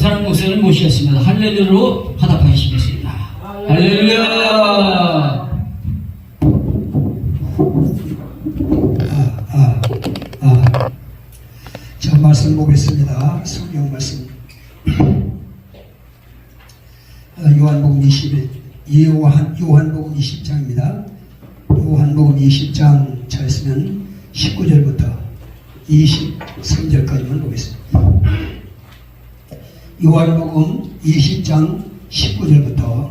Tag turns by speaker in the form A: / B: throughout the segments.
A: 사랑 목사님 모시겠습니다. 할렐루야로 화답하시겠습니다. 할렐루야.
B: 자, 말씀 보겠습니다. 성경 말씀. 요한복음 20장입니다. 요한복음 20장 차였으면 19절부터 23절까지만 보겠습니다. 요한복음 20장 19절부터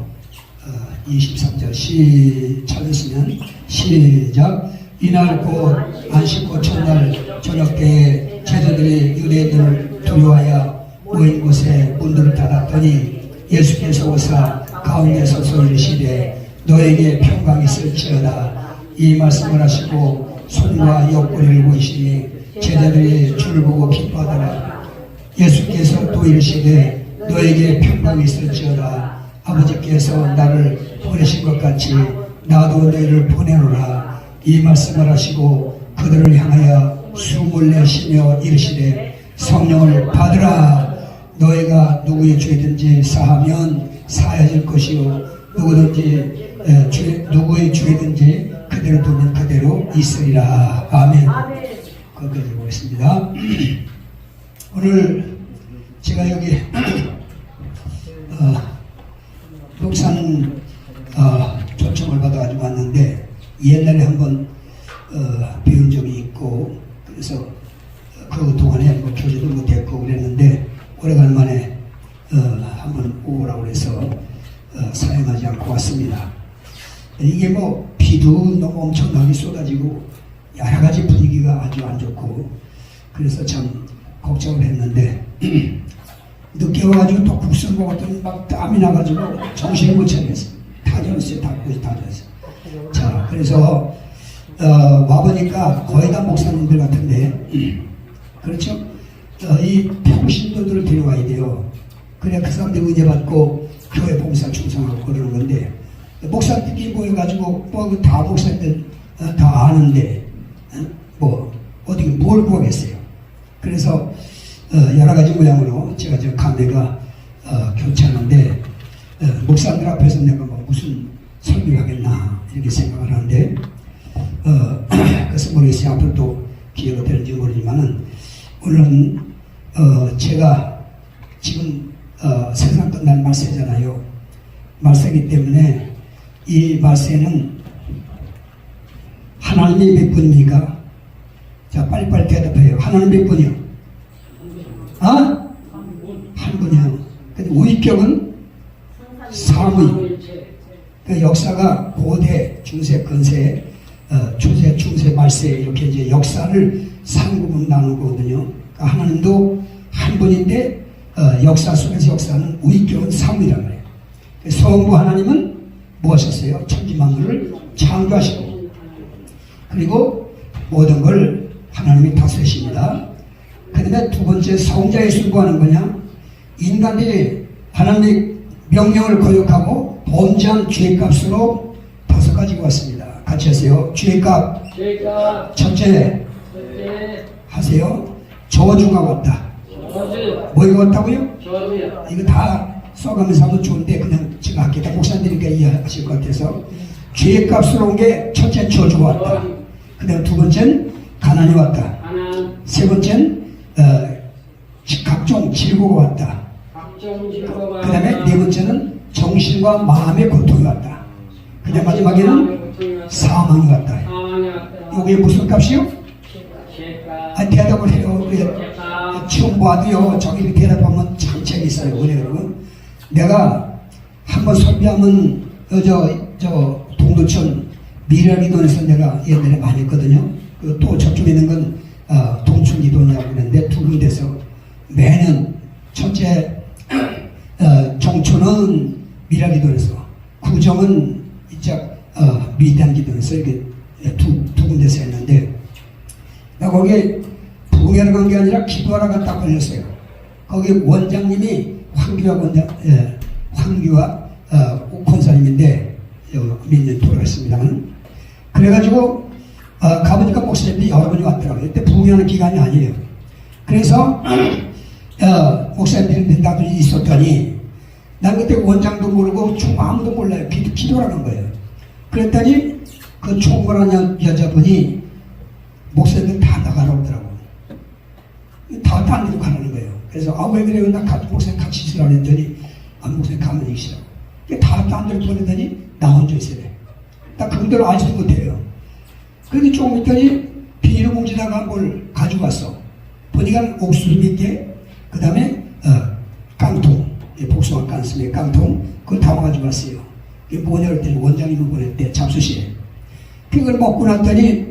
B: 23절 찾으시면 시작. 이날 곧 안식고 첫날 저녁때에 제자들이 유대인들을 두려워하여 모인 곳에 문들을 닫았더니 예수께서 오사 가운데 서서 이르시되 너에게 평강이 있을지어다. 이 말씀을 하시고 손과 옆구리를 보이시니 제자들이 주를 보고 기뻐하더라. 예수께서 또 이르시되 너에게 평강이 있을지어다. 아버지께서 나를 보내신 것 같이 나도 너희를 보내노라. 이 말씀을 하시고 그들을 향하여 숨을 내쉬며 이르시되 성령을 받으라. 너희가 누구의 죄든지 사하면 사해질 것이요 누구의 죄든지 그대로 두면 그대로 있으리라. 아멘. 거기까지 보겠습니다. 오늘 제가 여기 녹산 초청을 받아가지고 왔는데 옛날에 한번 배운 적이 있고 그래서 그 동안에 뭐 교제도 못했고 그랬는데 오래간만에 한번 오라고 해서 사용하지 않고 왔습니다. 이게 뭐 비도 너무 엄청나게 쏟아지고 여러 가지 분위기가 아주 안 좋고 그래서 참 걱정을 했는데 늦게 와가지고 또 국수를 먹었더니 막 땀이 나가지고 정신을 못 차렸어요. 다 젖었어요. 다 젖었어요. 자, 그래서 와보니까 거의 다 목사님들 같은데 그렇죠? 이 평신도들을 데려와야 돼요. 그래야 그 사람들 은혜 받고 교회 봉사 충성하고 그러는 건데 목사들끼리 모여가지고 뭐 다 목사님들 다 아는데 뭐 어떻게 뭘 구하겠어요. 그래서 여러 가지 모양으로 제가 저 감회가 교체하는데 목사들 앞에서 내가 뭐 무슨 설교하겠나 이렇게 생각을 하는데 그래서 모르겠어요. 앞으로 또 기회가 되는지 모르지만은 오늘은 제가 지금 세상 끝날 말세잖아요. 말세이기 때문에 이 말세는 하나님이 몇 분입니까? 자, 빨리빨리 대답해요. 하나님 몇 분이요? 한 분이요. 근데 우익격은 사무이. 그 역사가 고대, 중세, 근세, 초세, 중세, 말세 이렇게 이제 역사를 3구분 나누거든요. 그러니까 하나님도 한 분인데 역사 속에서 역사는 우익격은 사무이란 말이에요. 성부 하나님은 뭐 하셨어요? 천지만물을 창조하시고 그리고 모든 걸 하나님이 다스리십니다. 그 다음에 두 번째 성자 예수를 구하는 거냐? 인간들이 하나님의 명령을 거역하고 범죄한 죄값으로 5가지가 왔습니다. 같이 하세요. 죄값. 첫째 하세요. 저주가 왔다. 뭐가 왔다고요? 이거 다 써가면서 하면 좋은데 그냥 제가 할게요. 목사님들이니까 이해하실 것 같아서 죄값으로 온 게 첫째 저주가 왔다. 그 다음에 두 번째는 가난이 왔다. 세 번째는 각종 질고가 왔다. 그 다음에 네 번째는 정신과 마음의 고통이 왔다. 그 다음에 마지막에는 사망이 왔다. 이게 무슨 값이요? 대답을 해요. 처음 봐도요. 저기 대답하면 참 재밌어요. 왜냐면 내가 한번 설교하면 저 동두천 미라리돈에서 내가 옛날에 많이 했거든요. 또 저쪽에 있는 건 동춘이돈이라고 그러는데 두 군데서 매년 첫째 정초는 미라리돈에서 구정은 이쪽 미단기돈에서 이렇게 두 군데서 했는데 나 거기 부흥회를 간 게 아니라 기도하러 갔다 걸렸어요. 거기 원장님이 황규와 권사님인데 몇 년 돌아갔습니다만 그래가지고 가보니까 목사님들이 여러 분이 왔더라고요. 그때 부흥회하는 기간이 아니에요. 그래서 목사님들이 나도 있었더니 난 그때 원장도 모르고 총 아무도 몰라요. 기도라는 거예요. 그랬더니 그 총괄하는 여자분이 목사님들 다 나가라고 하더라고. 다 딴 데로 가라는 거예요. 그래서 왜 그래요? 나 목사님 같이 있으라고 했더니 목사님 가만히 계시라고. 다 딴 데로 보내더니 나 혼자 있으래. 나 그분들 알지도 못해요. 그런데 조금 있더니 비닐봉지다가 뭘 가지고 왔어. 보니까 옥수수 몇 개, 그 다음에 깡통, 복숭아 깐스의 깡통, 그걸 담아가지고 왔어요. 그게 뭐냐 그랬더니 원장님을 보냈대, 잡수시에. 그걸 먹고 났더니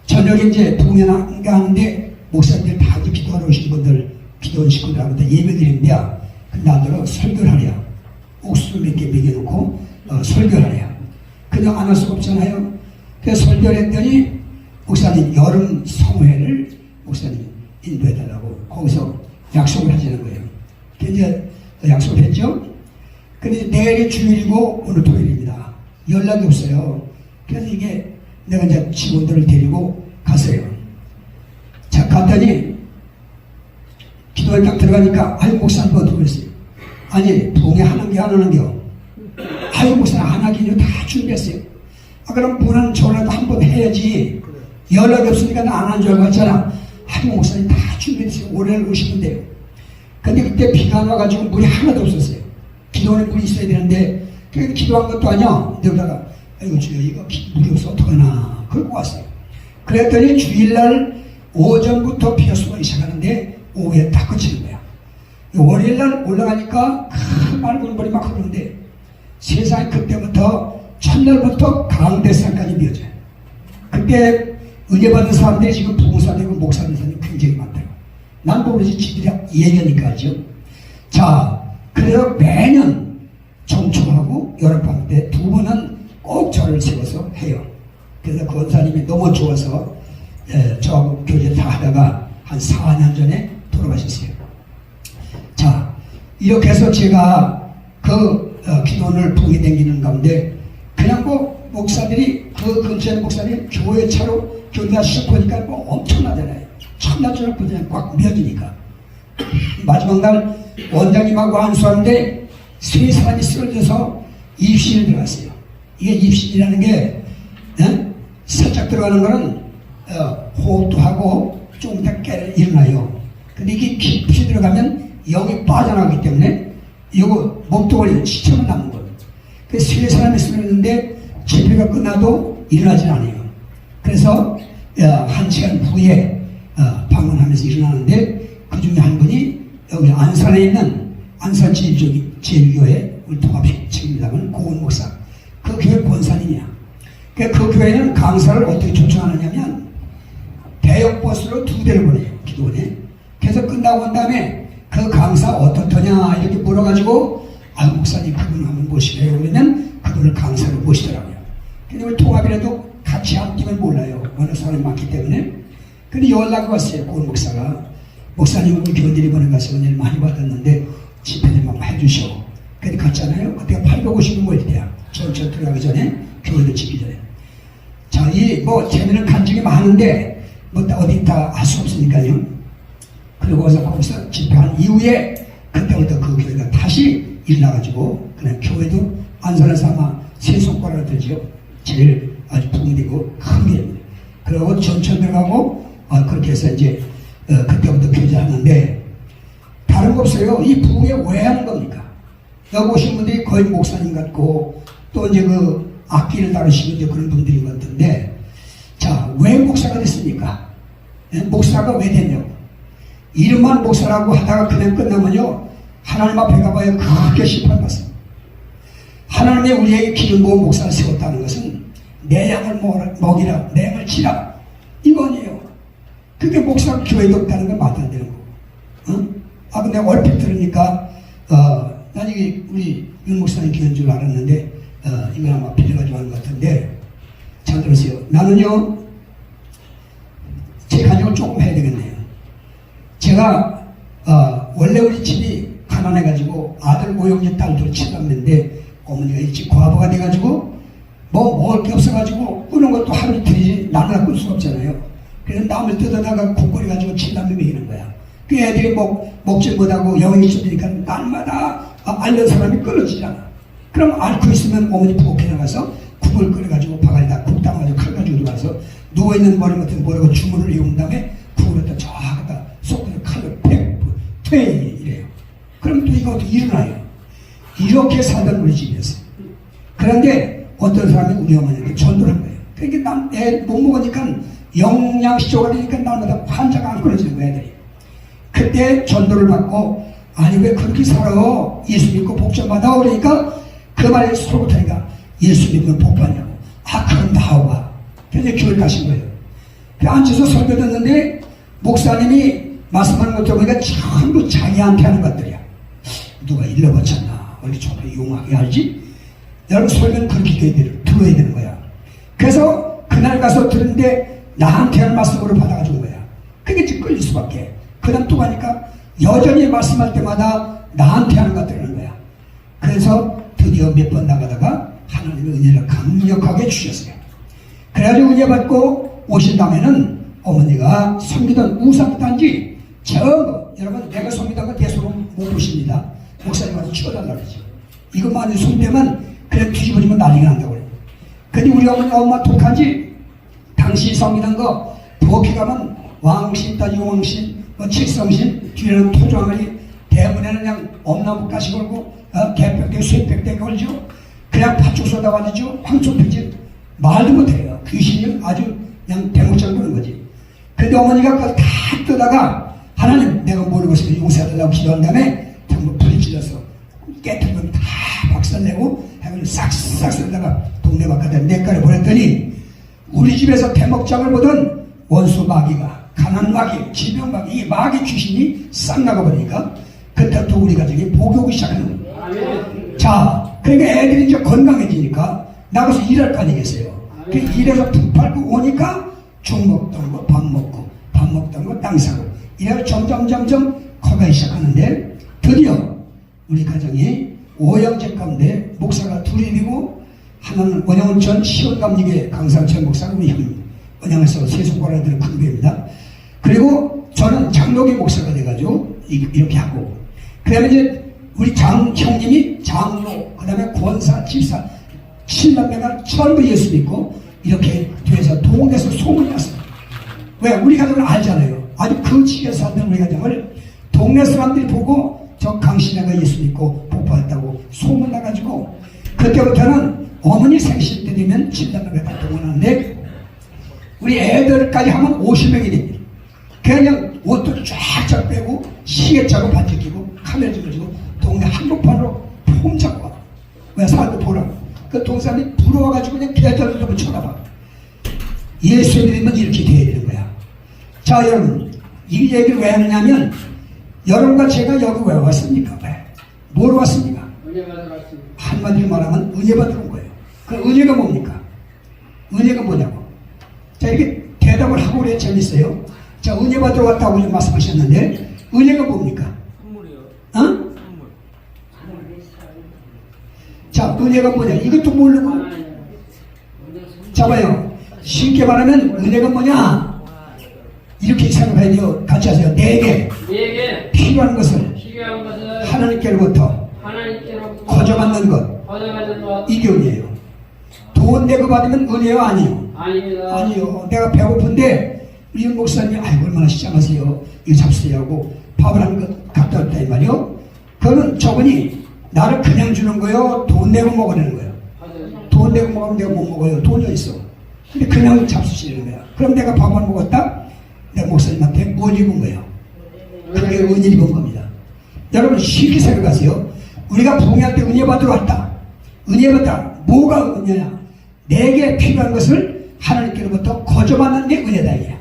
B: 저녁에 이제 동행하는데 하는데 목사님들 다 기도하러 오신 분들, 기도원 식구들하고 예배드린대야. 근데 나더러 설교를 하랴. 옥수수 몇 개 먹여놓고 설교를 하랴. 그냥 안 할 수가 없잖아요. 그래서 설교를 했더니 목사님 여름 성회를 목사님 인도해달라고 거기서 약속을 하시는 거예요. 이제 약속을 했죠. 근데 내일이 주일이고 오늘 토요일입니다. 연락이 없어요. 그래서 이게 내가 이제 직원들을 데리고 갔어요. 자, 갔더니 기도에 딱 들어가니까 아유 목사님 어떻게 그랬어요? 아니 동해 하는 게 안 하는 게요. 아유 목사님 안 하긴요. 다 준비했어요. 그럼 문안 전화도 한번 해야지. 연락이 없으니까 나 안 한 줄 알고 했잖아. 아유 목사님 다 준비했어요. 올해는 오시면 돼요. 근데 그때 비가 안 와가지고 물이 하나도 없었어요. 기도원에 물이 있어야 되는데 그래서 기도한 것도 아니야. 그러다가 아이고 주여 이거 물이 없어 어떡하나 그러고 왔어요. 그랬더니 주일날 오전부터 비가 쏟아지기 시작하는데 오후에 딱 그치는 거야. 월요일날 올라가니까 큰 맑은 물이 막 흐르는데 세상에 그때부터 첫날부터 강대산까지 미어져요. 그때 은혜 받은 사람들이 지금 부흥사되고 목사된 사람이 굉장히 많대요. 난 모르지 지들이 얘기하니까 알죠. 자, 그래서 매년 정초하고 여름방학 때 두 번은 꼭 절을 세워서 해요. 그래서 그 원사님이 너무 좋아서 저하고 교제 다 하다가 한 4년 전에 돌아가셨어요. 자, 이렇게 해서 제가 그 기도원을 북이 댕기는 가운데 그냥 뭐 목사들이 그 근처에 목사들이 교회 차로 교회가 시작하니까 뭐 엄청나잖아요. 천나처럼 그냥 꽉 미어지니까. 마지막 날 원장님하고 안수하는데 세 사람이 쓰러져서 입신에 들어갔어요. 이게 입신이라는 게 살짝 들어가는 거는 호흡도 하고 조금 이따 일어나요. 근데 이게 깊이 들어가면 영이 빠져나가기 때문에 이거 몸뚱아리 시처럼 남는 거예요. 그래서 세 사람이 쓰러졌는데 집회가 끝나도 일어나질 않아요. 그래서 1시간 후에 방문하면서 일어나는데 그 중에 한 분이 여기 안산에 있는 안산제일교회 우리 통합책임자분 고은 목사, 그 교회 권사님이야. 그 교회는 강사를 어떻게 초청하느냐면 대역버스로 2대를 보내요. 기도원에. 그래서 끝나고 온 다음에 그 강사 어떻더냐 이렇게 물어가지고 목사님 그분 한번 모시래요. 그러면 그분을 강사로 모시더라고요. 근데 우리 통합이라도 같이 안 뛰면 몰라요. 어느 사람이 많기 때문에. 근데 연락이 왔어요. 고은 목사가. 목사님 우리 교인들이 보내가서 은혜를 많이 받았는데 집회 좀 한번 해주시오. 그때 갔잖아요. 그때가 850명 모일 때야. 전철 들어가기 전에 교회를 짓기 전에. 자, 뭐 재미는 간증이 많은데 뭐 어디 다 할 수 없으니까요. 그리고 거기서 집회한 이후에 그때부터 그 교회가 다시 일어나가지고 그냥 교회도 안산에서 아마 세 손가락을 들죠. 제일 아주 붕이되고 큰 게. 그리고 전철 들어가고 그렇게 해서 이제 그때부터 교제하는데 다른 거 없어요. 이 부흥에 왜 하는 겁니까? 여기 오신 분들이 거의 목사님 같고 또 이제 그 악기를 다루시는 이제 그런 분들인 것 같은데 자, 왜 목사가 됐습니까? 목사가 왜 됐냐고. 이름만 목사라고 하다가 그냥 끝나면요 하나님 앞에 가봐야 크게 심판받습니다. 하나님이 우리에게 기름 부은 목사를 세웠다는 것은 내 양을 먹이라, 내 양을 치라 이거 아니에요. 그게 목사가 교회도 없다는 건 말도 안 되는 거고. 근데 얼핏 들으니까 난 이게 우리 윤 목사님 교회인 줄 알았는데 이건 아마 빌려가지고 하는 것 같은데 잘 들으세요. 나는요 제 가정을 조금 해야 되겠네요. 제가 원래 우리 집이 가난해가지고 아들 오형제 딸들 7남매인데 어머니가 일찍 과부가 돼가지고 뭐 먹을 게 없어가지고 꾸는 것도 하루 이틀이지 나무나 끌 수가 없잖아요. 그래서 나무를 뜯어다가 국거리 가지고 7남매 먹이는 거야. 그 애들이 먹지 못하고 영이 있으니까 날마다 앓는 사람이 끊어지잖아. 그럼 앓고 있으면 어머니 부엌에 나가서 국을 끓여가지고 바가지에다 국 담아가지고 칼 가지고 들어가서 누워있는 머리 같은 머리고 주문을 이은 다음에 국을 갖다 쫙 갖다 쏙 칼로 퇴 이래요. 그럼 또 이것도 일어나요. 이렇게 살던 우리 집이었어요. 그런데 어떤 사람이 우리 어머니한테 전도를 한 거예요. 그러니까 난 애 못 먹으니까 영양실조가 되니까 날마다 환자가 안 끊어지는 거야, 애들이. 그때 전도를 받고, 아니 왜 그렇게 살아? 예수 믿고 복 좀 받아. 그러니까 그 말에 서로 타니까 예수 믿으면 복 받냐고. 아, 그럼 나와봐. 그래서 교회 가신 거예요. 그 앉아서 설교 듣는데 목사님이 말씀하는 것 들어보니까 전부 자기한테 하는 것들이야. 누가 일러바쳤나? 어디 저렇게 용하게 알지? 여러분 설교는 그렇게 들어야 되는 거야. 그래서 그날 가서 들은데 나한테 한 말씀으로 받아가지고 거야. 그게 지금 끌릴 수밖에. 그 다음 또 가니까 여전히 말씀할 때마다 나한테 하는 것들을 하는 거야. 그래서 드디어 몇 번 나가다가 하나님의 은혜를 강력하게 주셨어요. 그래가지고 은혜 받고 오신 다음에는 어머니가 섬기던 우상단지 여러분 내가 섬기던 거 대수로 못 보십니다. 목사님 와서 치워달라고 그러죠. 이것만 손대면 그래 뒤집어지면 난리가 난다고 그래요. 근데 우리 어머니 엄마 독한지 당시 섬기던 거 부엌에 가면 왕신, 따지왕신, 칠성신, 뒤에는 토종아리, 대문에는 그냥 엄나무 가시 걸고 개벽대, 쇠벽대 걸죠. 그냥 팥죽 쏟아 가지죠. 황초 피지 말도 못해요. 귀신이 아주 그냥 대문장 보는 거지. 근데 어머니가 그걸 다 뜨다가 하나님 내가 모르고 있으면 용서해달라고 기도한 다음에 전부 불이 찔러서 깨뜨린 건 다 박살내고 해가지고 싹싹 쓸다가 동네 바깥에 냇가에 보냈더니 우리 집에서 대목장을 보던 원수 마귀가 가난 마귀, 질병 마귀, 이 마귀 귀신이 싹 나가버리니까 그때부터 우리 가정이 복이 오기 시작하는 거예요. 자, 그러니까 애들이 이제 건강해지니까 나가서 일할 거 아니겠어요. 그 일해서 푹 팔고 오니까 죽 먹던 거 밥 먹고 밥 먹던 거 땅 사고 이래서 점점 커가기 시작하는데 드디어 우리 가정이 오형제 가운데 목사가 둘이고 하나는 원영은 전 시원감리교 강상천 목사가 우리 형님 원영에서 세 손가락을 드는 큰 교회입니다. 그리고 저는 장로교 목사가 돼가지고 이렇게 하고 그 다음에 이제 우리 형님이 장로 그 다음에 권사 집사 7남매가 전부 예수 믿고 이렇게 뒤에서 동네에서 소문이 났어요. 왜? 우리 가정을 알잖아요. 아주 그 지역에서 살던 우리 가정을 동네 사람들이 보고 저 강신애가 예수 믿고 복받았다고 소문 나가지고 그때부터는 어머니 생신 때 되면 7남매가 다 동원하는데 우리 애들까지 하면 50명이 됩니다. 그냥 옷도 쫙쫙 빼고 시계 차고 반지 끼고 카메라 찍어주고 동네 한복판으로 폼 잡고 와. 왜? 사람들 보라고. 그 동사람이 부러워가지고 그냥 개털을 좀 쳐다봐. 예수 믿으면 이렇게 돼야 되는 거야. 자, 여러분, 이 얘기를 왜 하느냐면, 여러분과 제가 여기 왜 왔습니까? 왜? 뭐로 왔습니까?
C: 은혜 받으러 왔습니다.
B: 한마디로 말하면 은혜 받으러 온 거예요. 그 은혜가 뭡니까? 은혜가 뭐냐고. 자, 이렇게 대답을 하고 그래야 재밌어요. 자, 은혜 받으러 왔다고 말씀하셨는데, 은혜가 뭡니까?
C: 선물이요.
B: 어?
C: 선물.
B: 자, 은혜가 뭐냐? 이것도 모르고. 자, 봐요. 쉽게 말하면 은혜가 뭐냐? 이렇게 생각해야 돼요. 같이 하세요. 내게 필요한 것을 하나님께로부터 거저받는 것. 이게 은혜예요. 돈 내고 받으면 은혜요? 아니요?
C: 아닙니다.
B: 아니요. 내가 배고픈데 우리 목사님이 아이고 얼마나 시장하세요. 이거 잡수세요 하고 밥을 한 것 갖다 왔다 이 말이요. 그러면 저분이 나를 그냥 주는 거예요? 돈 내고 먹으려는 거예요? 돈 내고 먹으면 내가 못 먹어요. 돈이 있어. 근데 그냥 잡수시는 거야. 그럼 내가 밥을 먹었다? 내가 목사님한테 뭘 입은 거예요? 그게 은혜 입은 겁니다. 여러분 쉽게 생각하세요. 우리가 부흥할 때 은혜 받으러 왔다. 은혜 받다. 뭐가 은혜냐? 내게 필요한 것을 하나님께로부터 거저받는 게 은혜다 이게.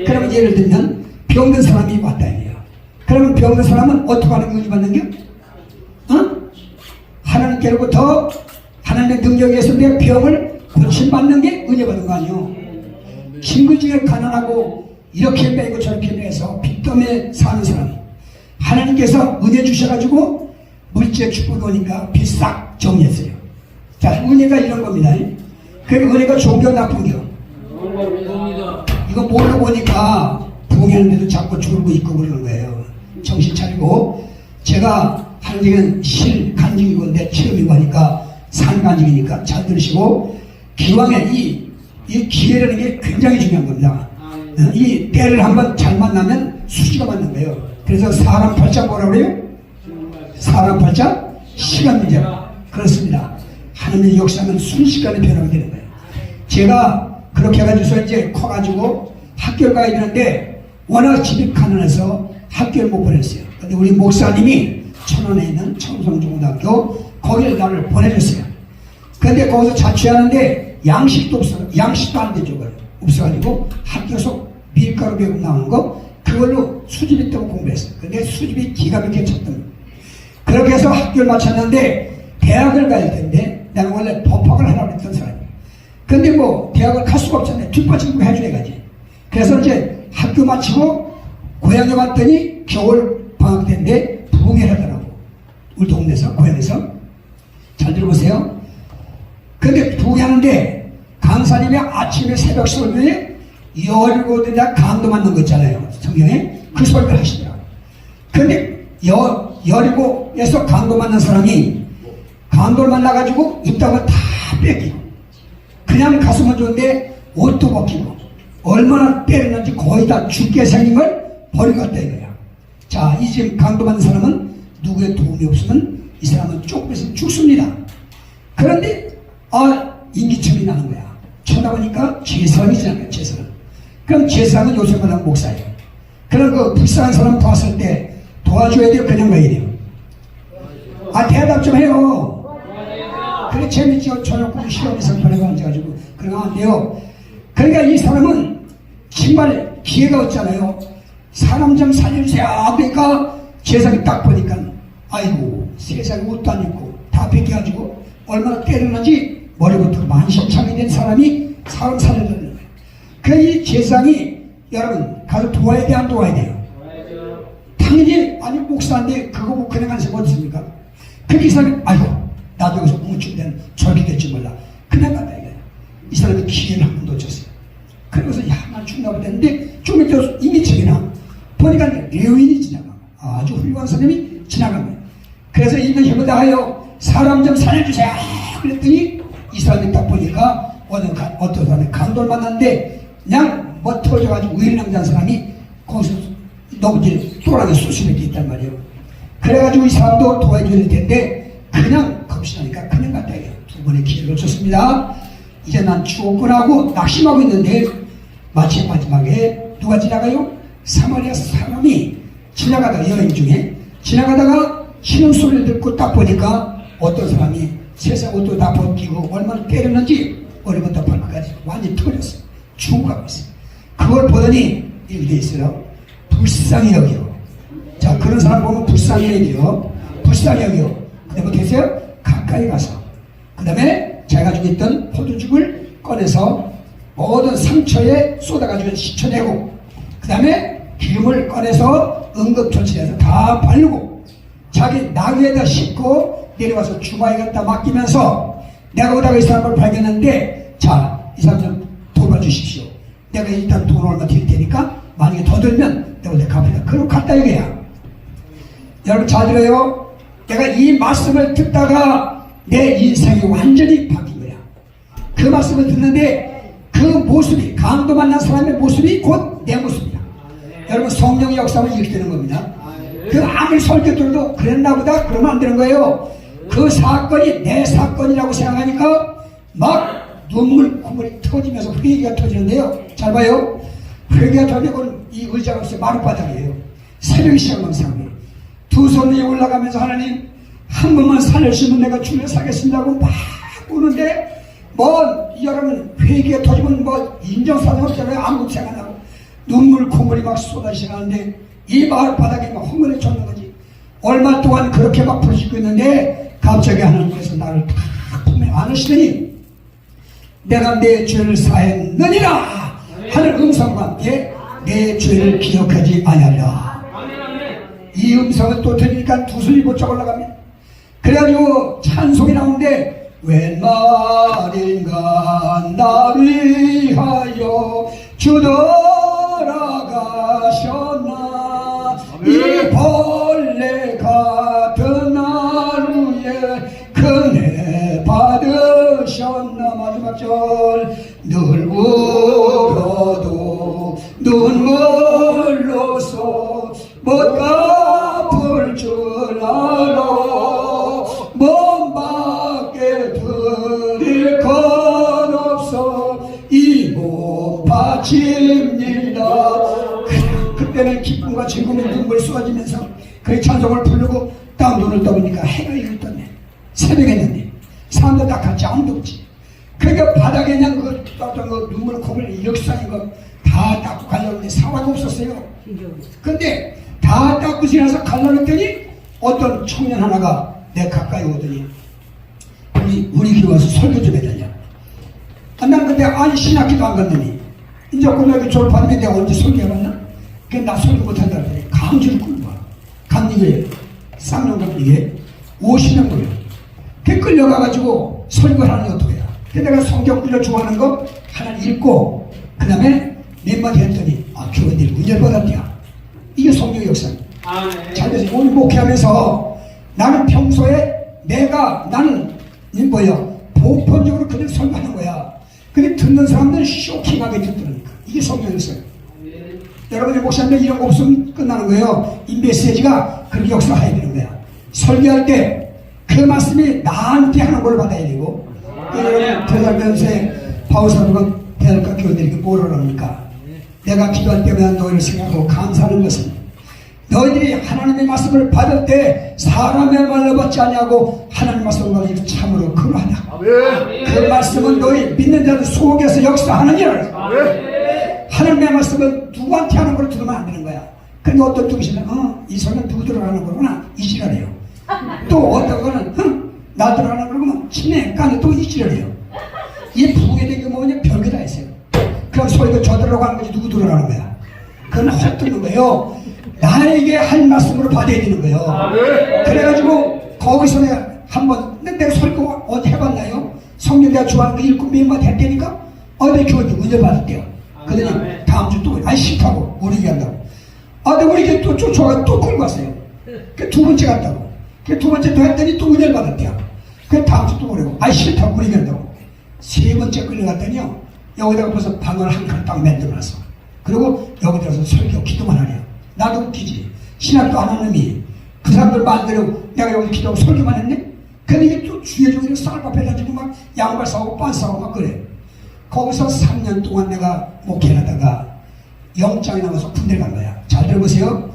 B: 그러면 예를 들면 병든 사람이 왔다 이게요. 그러면 병든 사람은 어떻게 하는 게 은혜 받는 게? 하나님께로부터 하나님의 능력에 의해서 내 병을 고침받는 게 은혜 받는 거 아니에요. 친구 중에 가난하고 이렇게 빼고 저렇게 빼서 빚 때문에 사는 사람 하나님께서 은혜 주셔가지고 물질의 축복이 오니까 빚 싹 정리했어요. 자, 은혜가 이런 겁니다. 그 은혜가 좋은 겨 나쁜 겨? 이거 모르고 보니까 부흥하는데도 자꾸 졸고 있고 그러는 거예요. 정신 차리고 제가 하는 얘기는 실간증이고 내 체험이고 하니까 산간증이니까 잘 들으시고 기왕에 이 기회라는 게 굉장히 중요한 겁니다. 이 때를 한번 잘 만나면 수지가 맞는 거예요. 그래서 사람 팔자 뭐라고 그래요? 사람 팔자 시간 문제. 그렇습니다. 하나님의 역사는 순식간에 변하게 되는 거예요. 제가 그렇게 해가지고서 이제 커가지고 학교를 가야 되는데 워낙 집이 가난해서 학교를 못 보냈어요. 근데 우리 목사님이 천원에 있는 청송중고등학교 거기를 나를 보내줬어요. 근데 거기서 자취하는데 양식도 없어. 양식도 안 되죠. 없어가지고 학교에서 밀가루 배움 나오는 거 그걸로 수집이 있다고 공부했어요. 근데 수집이 기가 막히게 쳤던. 그렇게 해서 학교를 마쳤는데 대학을 가야 되는데 나는 원래 법학을 하라고 했던 사람이에요. 근데 뭐 대학을 갈 수가 없잖아요. 뒷받침 해줘야지. 그래서 이제 학교 마치고 고향에 왔더니 겨울 방학 때인데 부흥회를 하더라고. 우리 동네에서 고향에서. 잘 들어보세요. 근데 부흥회 하는데 강사님이 아침에 새벽 설교에 열고들다 강도 맞는 거 있잖아요. 성경에 그 설교를 하시더라고요. 근데 여리고에서 강도 맞는 사람이 강도를 만나가지고 입다가 다 뺏기고 그냥 가슴은 좋은데 옷도 벗기고 얼마나 때렸는지 거의 다 죽게 생긴 걸 버리고 갔다 이거야. 자, 이 지금 강도 받는 사람은 누구의 도움이 없으면 이 사람은 조금 있으면 죽습니다. 그런데 인기척이 나는 거야. 쳐다보니까 제사장이잖아요. 제사장. 그럼 제사장은 요새만 하는 목사예요. 그럼 그 불쌍한 사람 봤을 때 도와줘야 돼요? 그냥 가야 돼요? 대답 좀 해요. 그래 재밌죠. 저녁 시험에서 보내고 앉아가지고 그러면 안 돼요. 그러니까 이 사람은 정말 기회가 없잖아요. 사람 좀 살려주세요. 그러니까 제사장이 딱 보니까 아이고 세상에 옷도 안 입고 다 벗겨가지고 얼마나 때렸는지 머리부터 만신창이 된 사람이 사람 살려주는 거예요. 그 이 제사장이 여러분 가서 도와야 돼 안 도와야 돼요? 당연히 아니 목사인데 그거 뭐 그냥 하는 사람 어디 있습니까? 그 이 사람이 아이고 나도 여기서 뭉치면 저렇게 될지 몰라. 그냥 간다 이거야. 이 사람이 기회를 한 번 놓쳤어요. 그러고서 난 죽나 보다 했는데 좀 이따 이미책이나 보니까 레오인이 지나가. 아주 훌륭한 사람이 지나간 거예요. 그래서 있는 힘을 다하여 사람 좀 살려주세요. 그랬더니 이 사람이 딱 보니까 어떤 사람이 강도를 만났는데 그냥 뭐 터져가지고 우일남자한 사람이 거기서 너무 이제 또라게 수심에 있단 말이에요. 그래가지고 이 사람도 도와줘야 될 텐데 그냥 겁시다니까 그냥 갔다 해요. 두 번의 기회를 놓쳤습니다. 이제 난 죽었구나하고 낙심하고 있는데 마치 마지막에 누가 지나가요? 사마리아 사람이 지나가다가 여행 중에 지나가다가 신음소리를 듣고 딱 보니까 어떤 사람이 세상 옷도 다 벗기고 얼마나 때렸는지 머리부터 발끝까지 완전히 터졌어요. 죽어가고 있어요. 그걸 보더니 이렇게 돼 있어요. 불쌍히 여겨. 자, 그런 사람 보면 불쌍히 여겨. 불쌍히 여겨. 그 다음에 계세요? 가까이 가서 그 다음에 제가 가지고 있던 포도죽을 꺼내서 모든 상처에 쏟아가지고 씻어내고 그 다음에 기름을 꺼내서 응급조치해서 다 바르고 자기 나귀에다 싣고 내려와서 주마에 갖다 맡기면서 내가 오다가 이 사람을 발견했는데 자, 이 사람 좀 돌봐주십시오. 내가 일단 돈 얼마 드릴 테니까 만약에 더 들면 내가 갚으라. 그러고 갔다 이거야. 여러분 잘 들어요. 내가 이 말씀을 듣다가 내 인생이 완전히 바뀐 거야. 그 말씀을 듣는데 그 모습이 강도 만난 사람의 모습이 곧 내 모습이야. 여러분 성령의 역사는 이렇게 되는 겁니다. 그 아무리 설교 들어도 그랬나 보다 그러면 안 되는 거예요. 그 사건이 내 사건이라고 생각하니까 막 눈물 콧물이 터지면서 회개가 터지는데요. 잘 봐요. 회개가 터지고 이 의자가 없어요. 마룻바닥이에요. 새벽이 시작하면 상해. 두 손 위에 올라가면서 하나님 한 번만 살려주시면 내가 주를 사겠습니다고 막 우는데 뭐 여러분 회개가 터지면 뭐 인정사정 없잖아요. 아무것도 생각 안 나고 눈물 콧물이 막 쏟아지는데 이 마을바닥에 막 헝근해 쳤는 거지. 얼마 동안 그렇게 막 부르짖고 있는데 갑자기 하나님께서 나를 다 품에 안으시더니 내가 내 죄를 사했느니라 하는 음성과 함께 내 죄를 기억하지 아니하리라. 이 음성을 또 들으니까 두 손이 번쩍 올라갑니다. 그래가지고 찬송이 나오는데 웬 말인가 나 위하여 주 돌아가셨나 이 큰애 받으셨나. 마지막 절. 늘 울어도 눈물로서 못 갚을 줄 알아. 몸 밖에 드릴 것 없어 이 몸 바칩니다. 그때는 기쁨과 즐거움에 눈물이 쏟아지면서 그 찬송을 부르고 딱 눈을 떠보니까 해가 이를 떴네. 새벽에 떴네. 사람들 다 같이 아무도 없지. 그러니까 바닥에 그냥 그 어떤 그 눈물콩을 이렇게 쌓인 거 다 닦고 가려는데 사과가 없었어요. 근데 다 닦고 지나서 가려했더니 어떤 청년 하나가 내 가까이 오더니 우리 교회 와서 설교 좀 해달라. 난 근데 아니 신학기도 안 갔더니 이제 고등학교 졸업하면 내가 언제 설교해봤나? 그래 나 설교 못한다 그랬더니 강주를 끌고 와. 감리교회 쌍용감리교회 50년 걸려. 그 끌려가가지고 설교를 하는 게 어떻게 해야. 그래서 내가 성경 끌려 좋아하는 거 하나 읽고 그 다음에 몇 마디 했더니 교회들이 문제를 받았대요. 이게 성경 역사. 잘 돼서 오늘 목회하면서 나는 평소에 나는 뭐예요? 보편적으로 그냥 설교하는 거야. 근데 듣는 사람들은 쇼킹하게 듣더라니까. 이게 성경 역사예요. 여러분이 목사님들 이런 거 없으면 끝나는 거예요. 이 메시지가 그렇게 역사해야 되는 거야. 설교할 때 그 말씀이 나한테 하는 걸 받아야 되고. 여러분 대달변세 바울사도가 대달과 교회들에게 뭐라 합니까? 내가 기도할 때마다 너희를 생각하고 감사하는 것은 너희들이 하나님의 말씀을 받을 때 사람의 말로 받지 아니하고 하나님의 말씀을 받으니 참으로 그러하다. 그 말씀은 너희 믿는 자들 속에서 역사하느니라. 하나님의 말씀은 누구한테 하는 걸 들으면 안 되는 거야. 근데 어떤 분이시면 이 소리는 누구 들어가는 거구나 이 지랄이에요. 또 어떤 거는 나 들어가는 거면 친해 까는 또 이 지랄이에요. 이 부계된 게 뭐냐 별게 다 있어요. 그럼 소리가 저 들어가는 거지 누구 들어가는 거야. 그건 헛듣는 거예요. 나에게 할 말씀으로 받아야 되는 거예요. 그래가지고 거기서 내가 한번 내가 설교 어디 해봤나요? 성경 내가 좋아하는 거 읽고 몇 마디 했다니까 내 교회 은혜 받을게요. 그러더니 다음 주 또 싫다고 우리 얘기 한다고. 근데 우리 교회 또 쫓아가 또 끌고 왔어요. 그 두 번째 갔다고. 그 두 번째 또 했더니 또 은혜를 받았대요. 그 다음 주 또 그러고 싫다고 우리 얘기 한다고. 세 번째 끌려갔더니요. 여기다가 벌써 방을 한 칸 딱 만들어놨어. 그리고 여기 들어서 설교 기도만 하래요. 나도 웃기지. 신학도 안 하는 놈이 그 사람들 말대로 내가 여기 기도하고 설교만 했네? 근데 이게 또 주의 종이를 쌀밥 해가지고 막 양발 사오고 빤 사오고 막 그래. 거기서 3년 동안 내가 목회하다가 영장이 나와서 군대를 간 거야. 잘 들어보세요.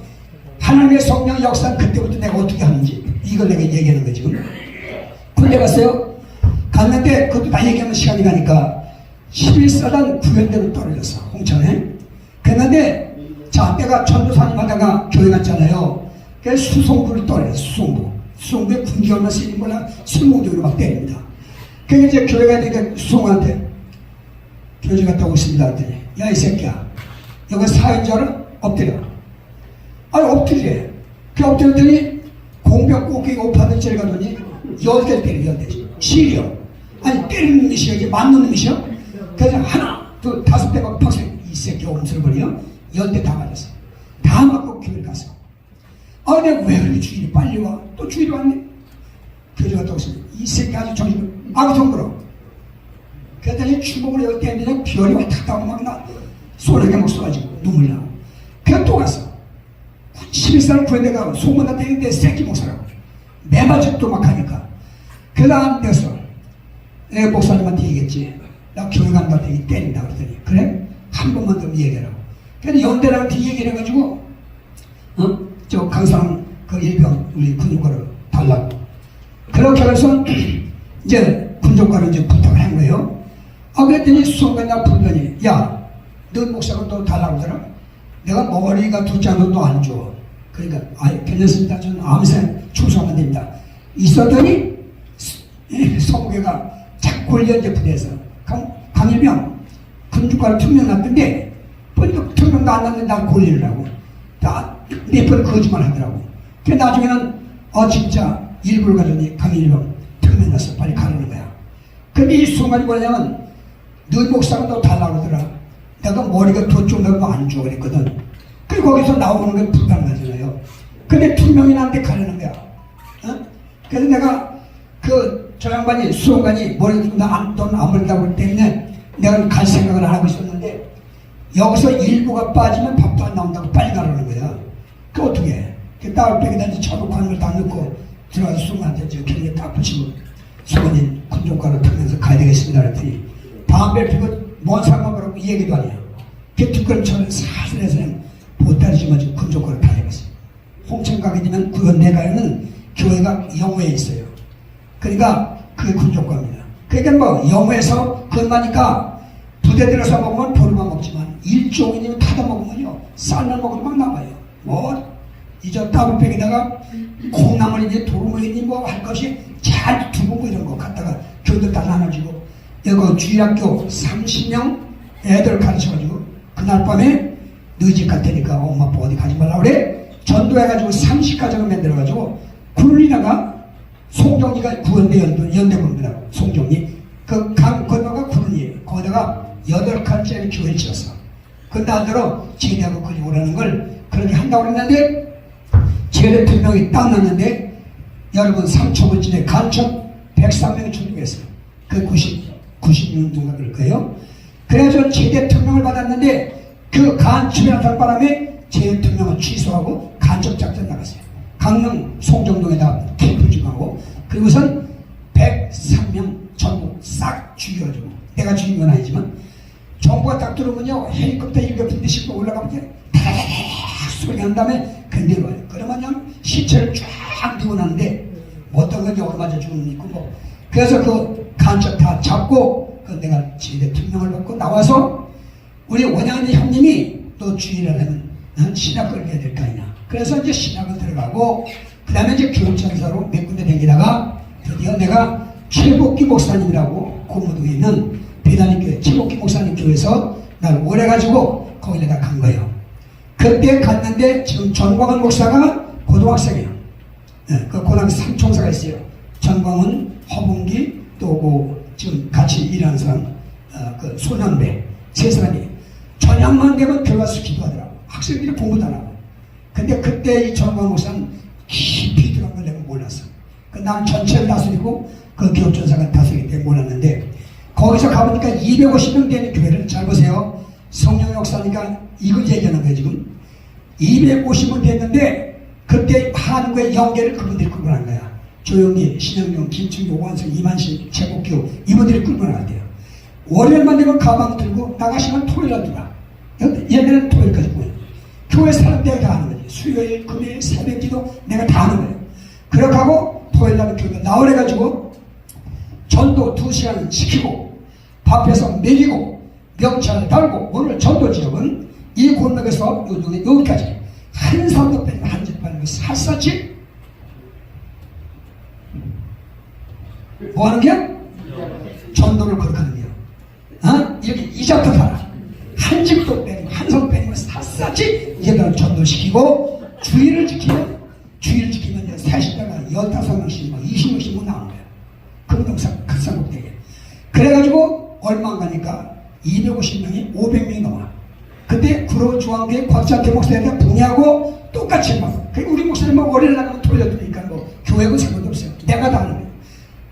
B: 하나님의 성령 역사는 그때부터 내가 어떻게 하는지 이걸 내가 얘기하는 거야 지금. 군대 갔어요. 갔는데 그것도 다 얘기하면 시간이 가니까 11사단 구현대로 떨어졌어. 홍천에. 그랬는데 자 내가 전도사님 하다가 교회 갔잖아요. 그래서 수송부를 떨어졌어. 수송부에 군기 얼마 쓰이는 거나 술몽적으로 막 때립니다. 그래서 이제 교회 가니까 수송한테 교회 갔다 오고 있습니다. 그랬더니 야 이 새끼야 여기 사인 줄 알아? 엎드려. 엎드리래. 그 엎드렸더니 공병 꼭대기 오파들 째려 가더니 10대 때려 10대. 시려. 때리는 놈이시여 이게 맞는 놈이시여? 그래서 하나 둘 5대 막 팍 이 새끼 옴슬거려 10대 다 맞았어. 다 맞고 교회를 갔어. 내가 왜 그렇게 주일이 빨리 와? 또 주일이 왔네? 교회 갔다 오시면 이 새끼 아주 정신 동그러. 그랬더니 주먹을 여기 떼는데 별이 왔다 갔다 막 나 소리가 막 쏟아지고 눈물 나고. 그래서 또 갔어. 11살 구현대가 소문나 때리는데 새끼 목사라고. 매맞이도 막 하니까. 그래서 안 됐어. 내가 목사님한테 얘기했지. 나 교회 간다 했더니 때린다 그랬더니 그래? 한 번만 더 얘기하라고. 그래서 연대랑한테 얘기를 해가지고 저 강상 그 일병 우리 군족과를 달라고. 그렇게 해서 이제 군족과를 이제 부탁을 한 거예요. 그랬더니 수송관이 나 부르더니 야 너 목사가 또 달라고 하더라. 내가 머리가 두지 않아도 안 줘. 그러니까 괜찮습니다. 저는 아무 생각 충성하면 됩니다. 있었더니 성교가 자꾸 이제 부대에서 강일병 군주과를 투명 났던데 보니까 투명도 안 났는데 날 권리를 하고 몇 번 거짓말 하더라고. 그래 나중에는 진짜 일부러 가더니 강일병 투명 났어. 빨리 가라는 거야. 근데 이 순간이 뭐냐면 너 목사가 또 달라고 그러더라. 내가 머리가 도쪽 너도 안 줘 그랬거든. 그리고 거기서 나오는 건 불가능하잖아요. 근데 투명이 나한테 가려는 거야. 그래서 내가 양반이 수원관이 머리 돈 안 벌다 볼 때문에 내가 갈 생각을 안 하고 있었는데 여기서 일부가 빠지면 밥도 안 나온다고 빨리 가라는 거야. 그 어떻게 해? 그 따블백에다 이제 처박하는 걸 다 넣고 들어가서 수원한테 저 경리에 딱 붙이고 수원이 군종가로 타면서 가야 되겠습니다. 그랬더니 담배 피고 뭔 상관없고 이 얘기도 아니야. 그 뒷걸음처럼 사슬해서 보따리 집어지고 군종가로 타야 되겠어. 홍천 가게 되면 구현대 가에는 교회가 영호에 있어요. 그러니까 그게 군종가입니다. 그러니까 뭐 영호에서 그것만이니까 부대 들어서 먹으면 보루만 먹지만 일종이면 타다 먹으면요 쌀날 먹으면 막 남아요. 뭐 이저 따블백에다가 콩나물 이제 도루묵이니 뭐 할 것이 잘 두고 뭐 이런 거 갖다가 교들 다 나눠주고 여기 주일학교 30명 애들 가르쳐가지고 그날 밤에 너희 집 갈 테니까 엄마 아빠 어디 가지 말라 그래. 전도해가지고 30가정을 만들어가지고 굴리다가 송정리가 구원대 연대군이라 송정리 그 강 건너가 구른이에요. 거기다가 8칸짜리 교회를 지었어. 그 나대로 제대하고 그리 오라는 걸 그렇게 한다고 그랬는데 제대 2명이 딱 났는데 여러분 3초분쯤에 간첩 103명이 출동했어요. 그 96년도가 그럴 거예요. 그래서 제대 2명을 받았는데 그 간첩이 나타난 바람에 제대 2명을 취소하고 간첩 작전 나갔어요. 강릉 송정동에다 캠프 지하고 그리고선 103명 전부 싹 죽여가지고 내가 죽인 건 아니지만 정부가 딱 들어오면요 헬리콥터 1겹 싣고 올라가면 다다다닥 소리가 난 다음에 근데로 와요. 그러면 그냥 시체를 쫙 두고 나는데 어떤 건지 얼마나 죽은 있고 뭐 그래서 그 간첩 다 잡고 그 내가 제대 2명을 받고 나와서 우리 원양이 형님이 또 주의를 하면 신학을 해야 될 거 아니냐. 그래서 이제 신학을 들어가고 그 다음에 이제 교육전사로 몇 군데 다니다가 드디어 내가 최복기 목사님이라고 고무동에 있는 배단위교회 최복기 목사님 교회에서 나를 오래가지고 거기에다 간 거예요. 그때 갔는데 지금 전광훈 목사가 고등학생이에요. 네, 그 고등학교 3총사가 있어요. 전광훈, 허봉기 또 지금 같이 일하는 사람 그 소년배 세 사람이 저녁만 되면 교회 가서 기도하더라고. 학생들이 공부도 안 하고. 근데 그때 이 전광훈 목사는 깊이 들어간 걸 내가 몰랐어. 난 전체를 다스리고 그 교육전사가 다스리기 때문에 몰랐는데 거기서 가보니까 250명 되는 교회를 잘 보세요. 성령 역사니까 이걸 얘기하는 거예요 지금. 250명 됐는데 그때 한국의 영계를 그분들이 끌고 간 거야. 조영기, 신영용, 김충기, 오관성, 이만식, 최복규 이분들이 끌고 나갔대요. 월요일만 되면 가방 들고 나가시면 토요일날 들어가. 얘네는 토요일까지 보여. 교회 사람 내가 다 하는 거지. 수요일, 금요일, 새벽기도 내가 다 하는 거예요. 그렇게 하고 토요일날 교회 나오래가지고 전도 2시간 시키고 밥해서 먹이고 명찰을 달고 오늘 전도 지역은 이 골목에서 여기까지 한 사람도 빼고 한 집 팔고 샅샅이 뭐 하는 게? 전도를 그렇게 하는 거예요. 이렇게 이자도 팔아. 한 집도 빼고 한 손 빼고 샅샅이 얘들을 전도시키고 주의를 지키면 30대가 15명씩 20명씩 나오는 거예요. 금동산 극산국대에. 그래가지고 얼마 안 가니까 250명이 500명이 넘어. 그때 구로중앙교회 곽찬태 목사님한테 분야하고 똑같이 막. 우리 목사님은 월요일 나가면 돌려드리니까 뭐 교회고 생각도 없어요. 내가 다 하는 거예요.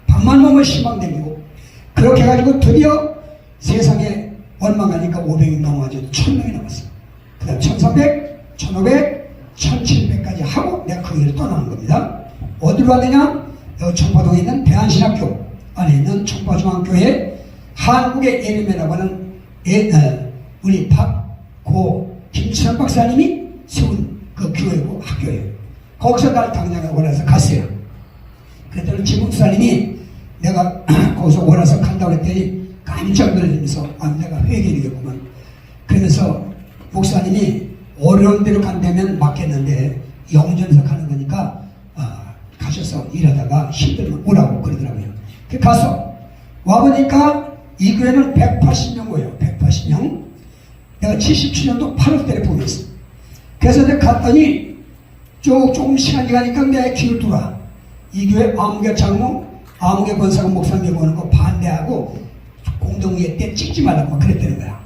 B: 밤만 넘으면 희망되고 그렇게 해가지고 드디어 세상에 얼마 가니까 500명 넘어가지고 1000명이 넘었어. 그 다음 1300, 1500, 1700까지 하고 내가 그 길을 떠나는 겁니다. 어디로 가느냐? 여기 청파동에 있는 대한신학교 안에 있는 청파중앙교회 한국의 예림이라고 하는 우리 박고 김치환 박사님이 세운 그 교회고 학교예요. 거기서 날 당장에 원해서 갔어요. 그랬더니 지금 목사님이 내가 거기서 원해서 간다고 했더니 깜짝 놀라면서 내가 회개되겠구만. 그러면서 목사님이 어려운 데로 간다면 맞겠는데 영전석 하는 거니까 가셔서 일하다가 힘들면 오라고 그러더라고요. 그 가서 와보니까 이 교회는 180명 모여요. 180명. 내가 77년도 8월달에 보냈어. 그래서 내가 갔더니 조금 시간이 가니까 내 귀를 돌아. 이 교회 아무개 장로, 아무개 권사가 목사님 보는 거 반대하고 공동회의 때 찍지 말라고 그랬다는 거야.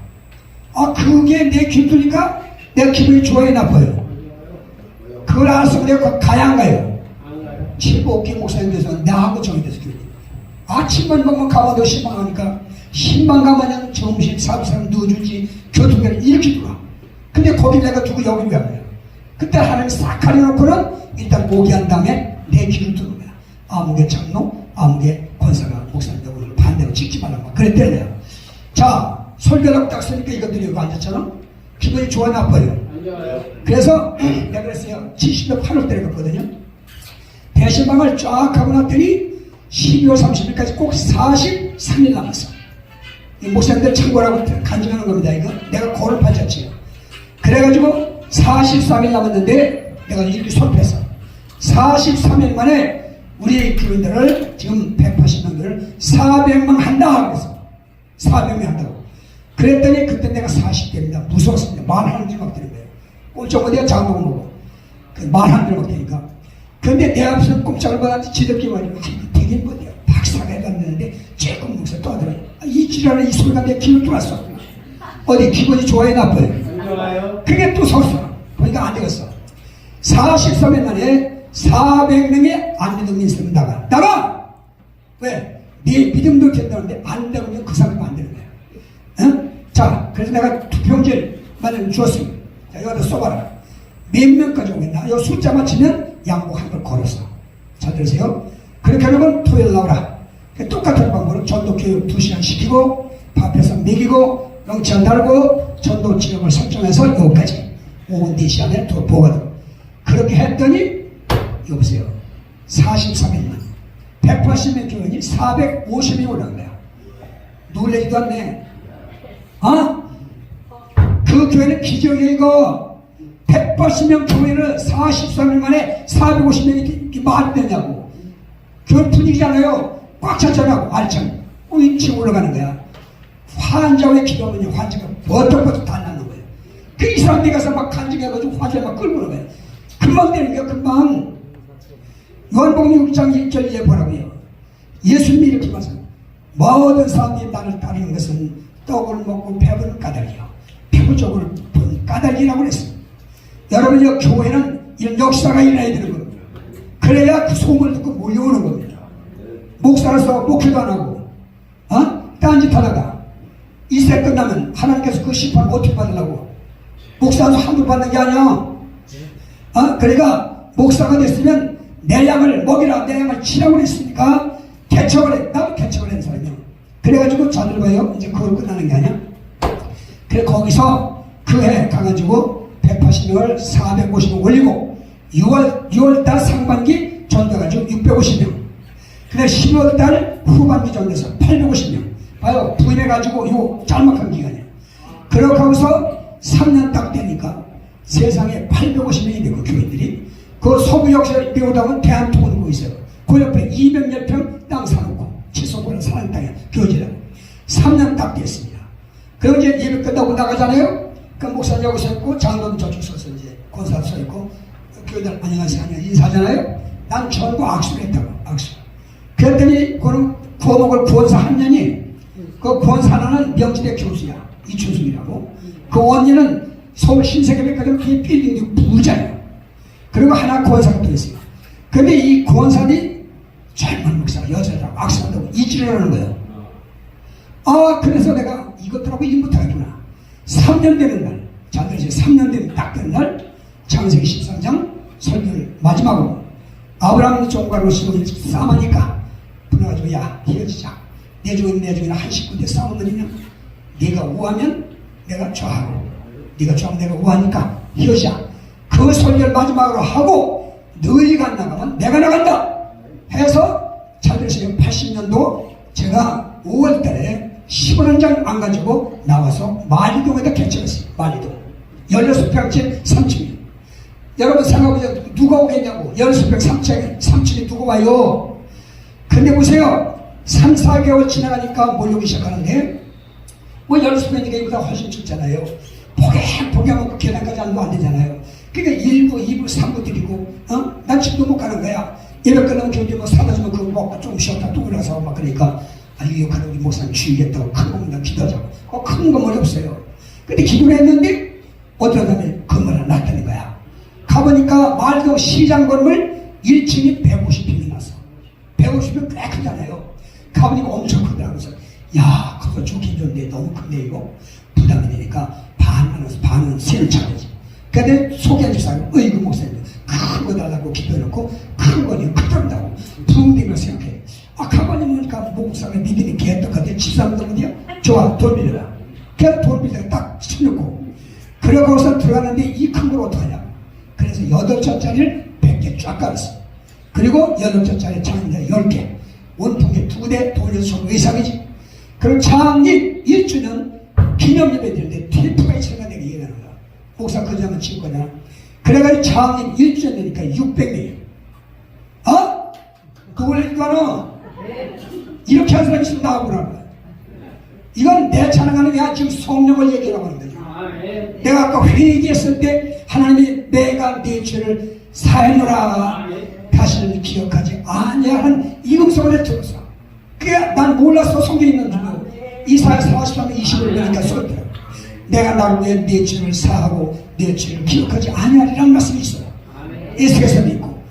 B: 그게 내 귀를 들으니까 내가 기분이 좋아요, 나빠요? 그걸 알았으면 내가 가야 안 가요? 75기 목사님 돼서 나하고 정해져서 교회. 아침만 먹으면 가만도 신방하니까 신방 가면은 점심 사람 넣어주지 교통비를 이렇게 들어와. 근데 거기 내가 두고 여기 왜 와요? 그때 하나님 싹 가려놓고는 일단 모기한 다음에 내 길을 두는 거야. 아무개 장로, 아무개 권사가 목사님들 오늘 반대로 찍지 말라고 그랬대 내가. 자, 설교하고 딱 쓰니까 이것들이 여기 앉았잖아. 기분이 좋아 나빠요? 그래서 내가 그랬어요. 70몇 8월 때렸거든요. 대신방을 쫙 하고 났더니 12월 30일까지 꼭 43일 남았어. 이 목사님들 참고라고 간증하는 겁니다. 이거 내가 거를 받았지요. 그래가지고 43일 남았는데 내가 이렇게 설득했어. 43일 만에 우리 교인들을 지금 180명들을 400명 한다 그래서 400명 한다고. 그랬더니 그때 내가 40대입니다. 무서웠습니다. 말 하는 줄 막 되는 거예요. 꼼짝 어디가 장롱을 먹어. 말 하는 줄 막 되니까. 그런데 내 앞에서 꼼짝을 받았지 지들끼리 말이고 되게 뭐냐 박사가 해갔는데 조금 목사 또 하더라. 이 지랄은 이 소리가 내 귀를 뚫었어. 어디 기분이 좋아요 나빠요? 그게 또 섰어. 그러니까 안 되겠어. 43일 만에 400명의 안 믿는 민수는 나가! 왜? 네 믿음도 된다는데 안 되면 그 사람이 안 되는 거야. 응? 자, 그래서 내가 투표용지를 만약에 주었습니다. 자, 여기다 써봐라. 몇 명까지 오겠나? 이 숫자 맞추면 양복 한 걸 걸었어. 잘 들으세요? 그렇게 하면 토요일 나오라. 똑같은 방법으로 전도 교육 2시간 시키고 밥해서 먹이고 영치안 달고 전도 지역을 설정해서 여기까지 오후 4시 안에 또 보거든. 그렇게 했더니 여보세요. 43일만 180명 교인이 450명이 올라간 거야. 놀라지도 않네. 그 교회는 기적이야 이거. 180명 교회를 43일 만에 450명이 말이 되냐고. 교회 분위기잖아요. 꽉 찼잖아요. 알찬. 위치 올라가는 거야. 환자의 기도하면 환자가 버떡버떡 달라는 거예요. 그 이 사람들이 가서 막 간증해가지고 환자 막 끌고 오는 거예요. 금방 되는 거야. 금방. 요한복음 6장 1절 예보라고요. 예수님이 이렇게 말씀. 모든 사람들이 나를 따르는 것은 떡을 먹고 배부른 까닭이요. 표적을 본 까닭이라고 그랬어요. 여러분요, 교회는 이런 역사가 일어나야 되는 겁니다. 그래야 그 소문을 듣고 몰려오는 겁니다. 목사로서 목회도 안 하고, 딴짓 하다가, 이 세대 끝나면 하나님께서 그 심판 어떻게 받으려고? 목사도 함부로 받는 게 아니야. 그러니까, 목사가 됐으면 내 양을 먹이라, 내 양을 치라고 했으니까, 개척을 해. 나도 개척을 한 사람이야. 그래가지고 자들 봐요. 이제 그걸 끝나는 게 아니야. 그래, 거기서 그 해 가가지고, 180명을 450명 올리고 6월달 상반기 전도해가지고 650명. 근데 12월달 후반기 전도해서 850명. 봐요. 부임해가지고 요 짤막한 기간이에요. 그렇게 하고서 3년 딱 되니까 세상에 850명이 되고 교인들이 그 서부 역사를 배우다면 대한통을 보고 있어요. 그 옆에 200여 평 땅 사놓고 치소보는 사는 땅에 교회지라고 3년 딱 됐습니다. 그리고 이제 예배 끝나고 나가잖아요. 그 목사님 여기 서 있고 장로는 저쪽 서서 이제 권사 서 있고 교회들 안녕하세요 인사하잖아요. 난 전부 악수를 했다고. 악수. 그랬더니 그는 구호목을 구원사 한 년이 그 구원사 하나는 명지대 교수야. 이춘숙이라고. 그 언니는 서울 신세계백화점 그 빌딩 부자예요. 그리고 하나 구원사가 또 있어요. 근데 이 구원사니 젊은 목사가 여자라고 악수한다고 이질을 하는 거예요. 그래서 내가 이것들하고 일 못하겠구나. 3년 되는 날, 잘 들으세요. 3년 되는 딱 된 날, 창세기 13장 설교를 마지막으로 아브라함의 종과로 시험을 싸우니까 불러가지고 야 헤어지자. 내 종이나 한 식구 때 싸우는 거냐? 네가 우하면 내가 좋아하고 네가 좋아하면 내가 우하니까 헤어지자. 그 설교를 마지막으로 하고 너희가 안 나가면 내가 나간다 해서 잘 들으세요. 80년도 제가 5월달에 10원장 안 가지고 나와서 마리동에다 개척했어요. 마리동 16평째 3층이. 여러분 생각해보세요. 누가 오겠냐고. 16평 3층에 누가 와요. 근데 보세요. 3, 4개월 지나가니까 몰려오기 시작하는데 뭐 16평이니까 이보다 훨씬 춥잖아요. 포개하면 계단까지 안 되잖아요. 그러니까 1부, 2부, 3부 드리고 난 집도 못 가는 거야. 예배 끝나면 교회 뭐 사다 주면 그거 먹고 좀 쉬었다 또 올라서 막 그러니까 이 욕하는 우리 목사님 주의겠다고 큰 건물에 기도하자고. 큰 건물이 없어요. 근데 기도를 했는데 어디다 가면 건물 하나 났다는 거야. 가보니까 말도 시장 건물 1층이 150평이 났어. 150평 꽤 크잖아요. 가보니까 엄청 크더라고요. 그래서 야, 그거 좋긴 좋은데 너무 큰데 이거 부담이 되니까 반은 새로 차려지. 근데 소개해줄 사람이 어이구 목사님 큰 거 달라고 기도해놓고 큰 거니 크다고 붕대며 생각해. 아, 가만히 보니까 목사가 믿음이 개떡한데 집사람도 어디야? 좋아, 돈 빌려라. 그래서 돈 빌려라 딱 쳐놓고 그러고서 들어가는데 이 큰 걸 어떡하냐. 그래서 8천짜리를 100개 쫙 깔았어. 그리고 8천짜리 장인자 10개, 원통에 2대, 돌려서 의상이지. 그럼 장립 1주년 기념예배 드는데 테이프가 있으니까 내가 얘기하는 거야. 목사 그 점은 칠 거냐. 그래가지고 장립 1주년 되니까 600명이에요. 어? 그걸 이거는 이렇게 하는 사람이 있으면 나와보라는 거야. 이건 내 찬양하는 게 아니라 지금 성령을 얘기하고 하는 거죠. 내가 아까 회개했을 때 하나님이 내가 네 죄를 사하노라 다시는 기억하지 아니하는 이 음성을 들었어. 그게 난 몰랐어. 성경에 있는 줄로 이사야 43장 20을 보니까 썼더라. 내가 나를 위해 네 죄를 사하고 내 죄를 기억하지 아니하리라는 말씀이 있어요. 예수께서 믿고.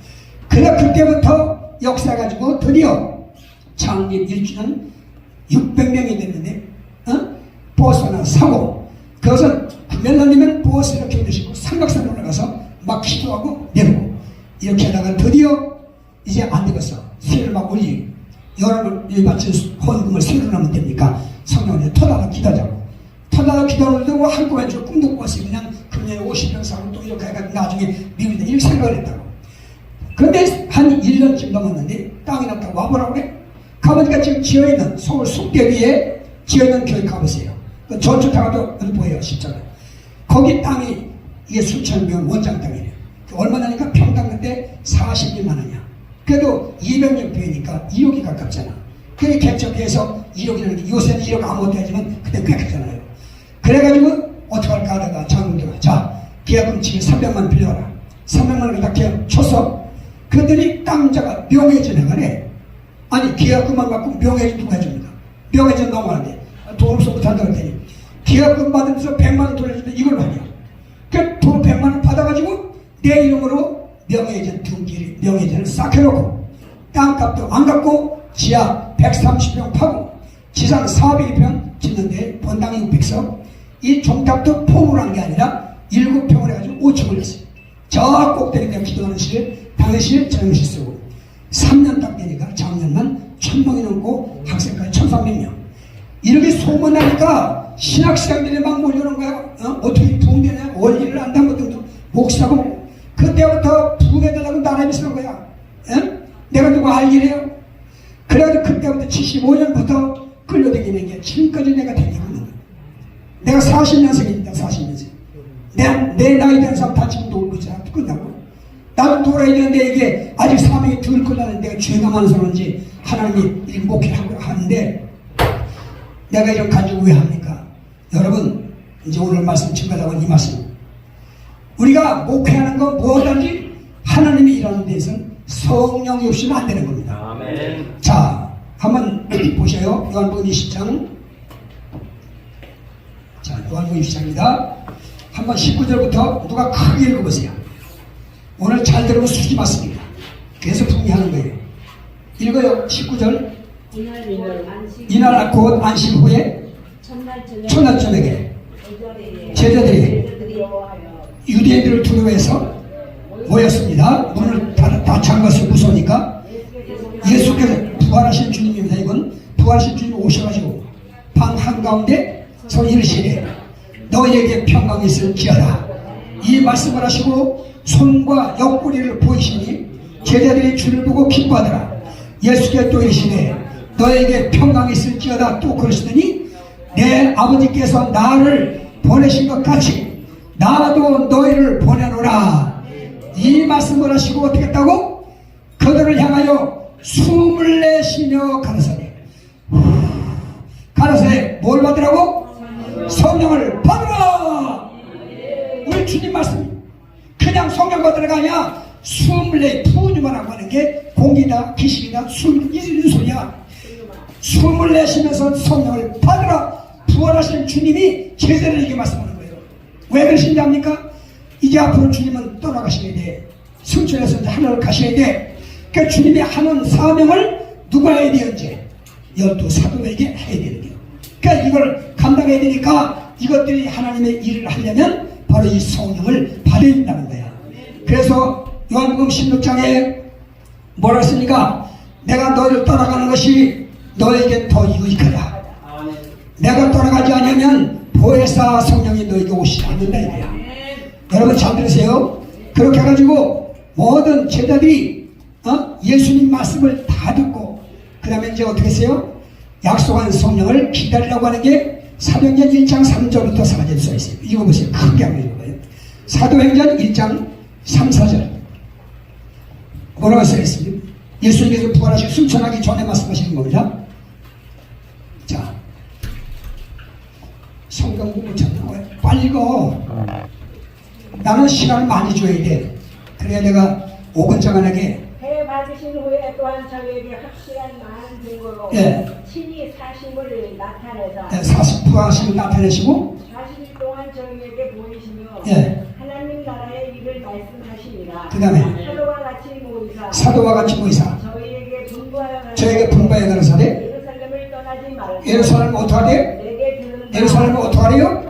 B: 그래 그때부터 역사해가지고 드디어 창립 1주년 600명이 됐는데 버스나 사고 그것은 금연날리면 버스 이렇게 오르시고 삼각산 올라가서 막 기도하고 내려오고 이렇게 하다가 드디어 이제 안 되겠어. 세를 막 올리 여러분을 바친 헌금을 세로 나면 됩니까? 성령님 터다가 기도하자고. 터다가 기도하는데 뭐 한꺼번에 저 꿈도 꿨어요. 그냥 금년에 50명 사고 또 이렇게 해가지고 나중에 미국에 이렇게 생각을 했다고. 그런데 한 1년쯤 넘었는데 땅이 났다고 와보라고 그래. 가보니까 지금 지어있는 서울 숭대위에 지어있는 교회 가보세요. 그 전주타가도 어디 보여요. 십자가. 거기 땅이 이게 수천 명 원장 땅이래요. 얼마나니까 평당 그때 42만 원이야. 그래도 200년 교회니까 2억이 가깝잖아. 그게 개척해서 1억이라는 게 요새는 1억 아무것도 하지만 그때 꽤 크잖아요. 그래가지고 어떡할까 하다가 장로가 자 계약금 지금 300만 원 빌려와라. 300만 원 딱 계약 쳤어. 그랬더니 땅자가 명예전 해가네. 아니 계약금만 갖고 명예전 누가 해줍니까? 명예전 너무 안 돼. 돈 없어 못한다 그랬더니 계약금 받으면서 100만 원 돌려주면 이걸 말이야. 그 돈 100만 원 받아가지고 내 이름으로 명예전 등기를 명예전을 싹 해놓고 땅값도 안 갚고 지하 130평 파고 지상 402평 짓는데 본당이 600석 이 종탑도 폼을 한 게 아니라 7평을 해가지고 5층을 했어요. 저 꼭대기에 기도하는 실 당회실 저녁실 쓰고 3년 딱 되니까 작년만 1000명이 넘고 학생까지 1300명 이렇게 소문나니까 신학생들이 막 몰려오는 거야. 어떻게 부흥되냐 원리를 안다는 것도 목사고 그때부터 부흥해달라고 나라에 쓰는 거야. 내가 누구 알 일이에요? 그래가지고 그때부터 75년부터 끌려다니는 게 지금까지 내가 다니고 있는 거야. 내가 40년생입니다. 40년생. 내 나이 된 사람 다 지금 놀고 있잖아. 끝나고. 나도 놀아야 되는데 이게 아직 사명이 덜 끝나는 내가 죄가 많아서 그런지 하나님이 이렇게 목회를 하는데 내가 이걸 가지고 왜 합니까? 여러분 이제 오늘 말씀 증거하고 이 말씀 우리가 목회하는 건 무엇인지 하나님이 일하는 데서는 성령이 없이는 안 되는 겁니다.
C: 아멘.
B: 자 한번 보셔요. 요한복음 20장 자 요한복음 20장입니다. 한번 19절부터 누가 크게 읽어보세요. 오늘 잘 들으면 수지 맞습니다. 그래서 풍미하는 거예요. 읽어요. 19절 이날 곧 안식 후에 첫날 저녁에 제자들이 유대인들을 두려워해서 모였습니다. 문을 다 잠갔어요. 무서우니까. 예수께서 부활하신 주님입니다. 이건 부활하신 주님이 오셔가지고 방 한가운데서 이르시되 너희에게 평강이 있을지어다. 이 말씀을 하시고 손과 옆구리를 보이시니 제자들이 주를 보고 기뻐하더라. 예수께서 또 이르시되 너에게 평강이 있을지어다. 또 그러시더니 내 아버지께서 나를 보내신 것 같이 나도 너희를 보내노라. 이 말씀을 하시고 어떻게 했다고? 그들을 향하여 숨을 내쉬며 가라사대. 가라사대 뭘 받으라고? 성령을 받으라. 우리 주님 말씀 그냥 성령 받으라가 아니야. 숨을 내 푸우니만 하고 하는 게 공기다 기식이다 숨 이런 소리야. 숨을 내쉬면서 성령을 받으라. 부활하신 주님이 제자들에게 말씀하는 거예요. 왜 그러신지 압니까? 이제 앞으로 주님은 떠나가셔야 돼. 승천해서 하늘을 가셔야 돼. 그러니까 주님이 하는 사명을 누가 해야 돼? 언제? 12 사도에게 해야 되는 거예요. 그러니까 이걸 감당해야 되니까 이것들이 하나님의 일을 하려면 바로 이 성령을 받아야 된다는 거야. 그래서 요한복음 16장에 뭐라 했습니까? 내가 너를 떠나가는 것이 너에게 더 유익하다. 내가 떠나가지 않으면 보혜사 성령이 너에게 오시지 않는다 이거야. 여러분 잘 들으세요. 그렇게 해가지고 모든 제자들이 예수님 말씀을 다 듣고 그 다음에 이제 어떻게 했어요? 약속한 성령을 기다리라고 하는 게 사도행전 1장 3절부터 4절 써 있어요. 이거 보세요. 크게 한번 읽어봐요. 사도행전 1장 3, 4절 뭐라고 써 있습니까? 예수님께서 부활하시고 승천하기 전에 말씀하시는 겁니다. 자, 성경 공부 찾는 거예요. 빨리 읽어. 나는 시간을 많이 줘야 돼. 그래야 내가 5분 정안에게
C: 해 받으신 후에 또한 저희에게 확실한 많은 증거로
B: 예.
C: 친히 사심을 나타내서
B: 40 부활하시고 나타내시고
C: 40일 동안 저희에게 보이시며
B: 예.
C: 하나님 나라의 일을 말씀하시니라.
B: 그 다음에
C: 사도와 같이 모이사
B: 사도와 같이 모이사
C: 저희에게
B: 분부하여 가라사대
C: 예루살렘을 떠나지 말고
B: 예루살렘 어떡하래?
C: 내게 들은
B: 예루살렘 어떡하래요?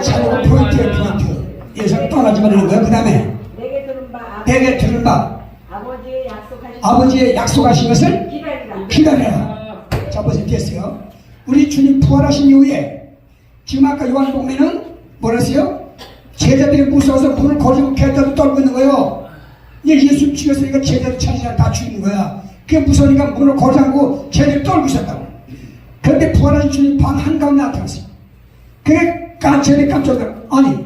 B: 자, 포인트예요, 포인트. 예루살렘 떠나지 말라는 거예요. 그 다음에 내게 들은 바 아버지의 약속하신 것을 기다려라. 자, 보세요. 됐어요. 우리 주님 부활하신 이후에 지금 아까 요한복음에는 뭐라 했어요? 제자들이 무서워서 문을 거지고 개다도 떨고 있는 거예요. 이제 예수 죽였으니까 제자들 찾으자 다 죽이는 거야. 그게 무서우니까 문을 거지고 제자들이 떨고 있었다고. 그런데 부활하신 주님 방 한가운데 나타났어요. 그러니까 제자들이 깜짝 놀라. 아니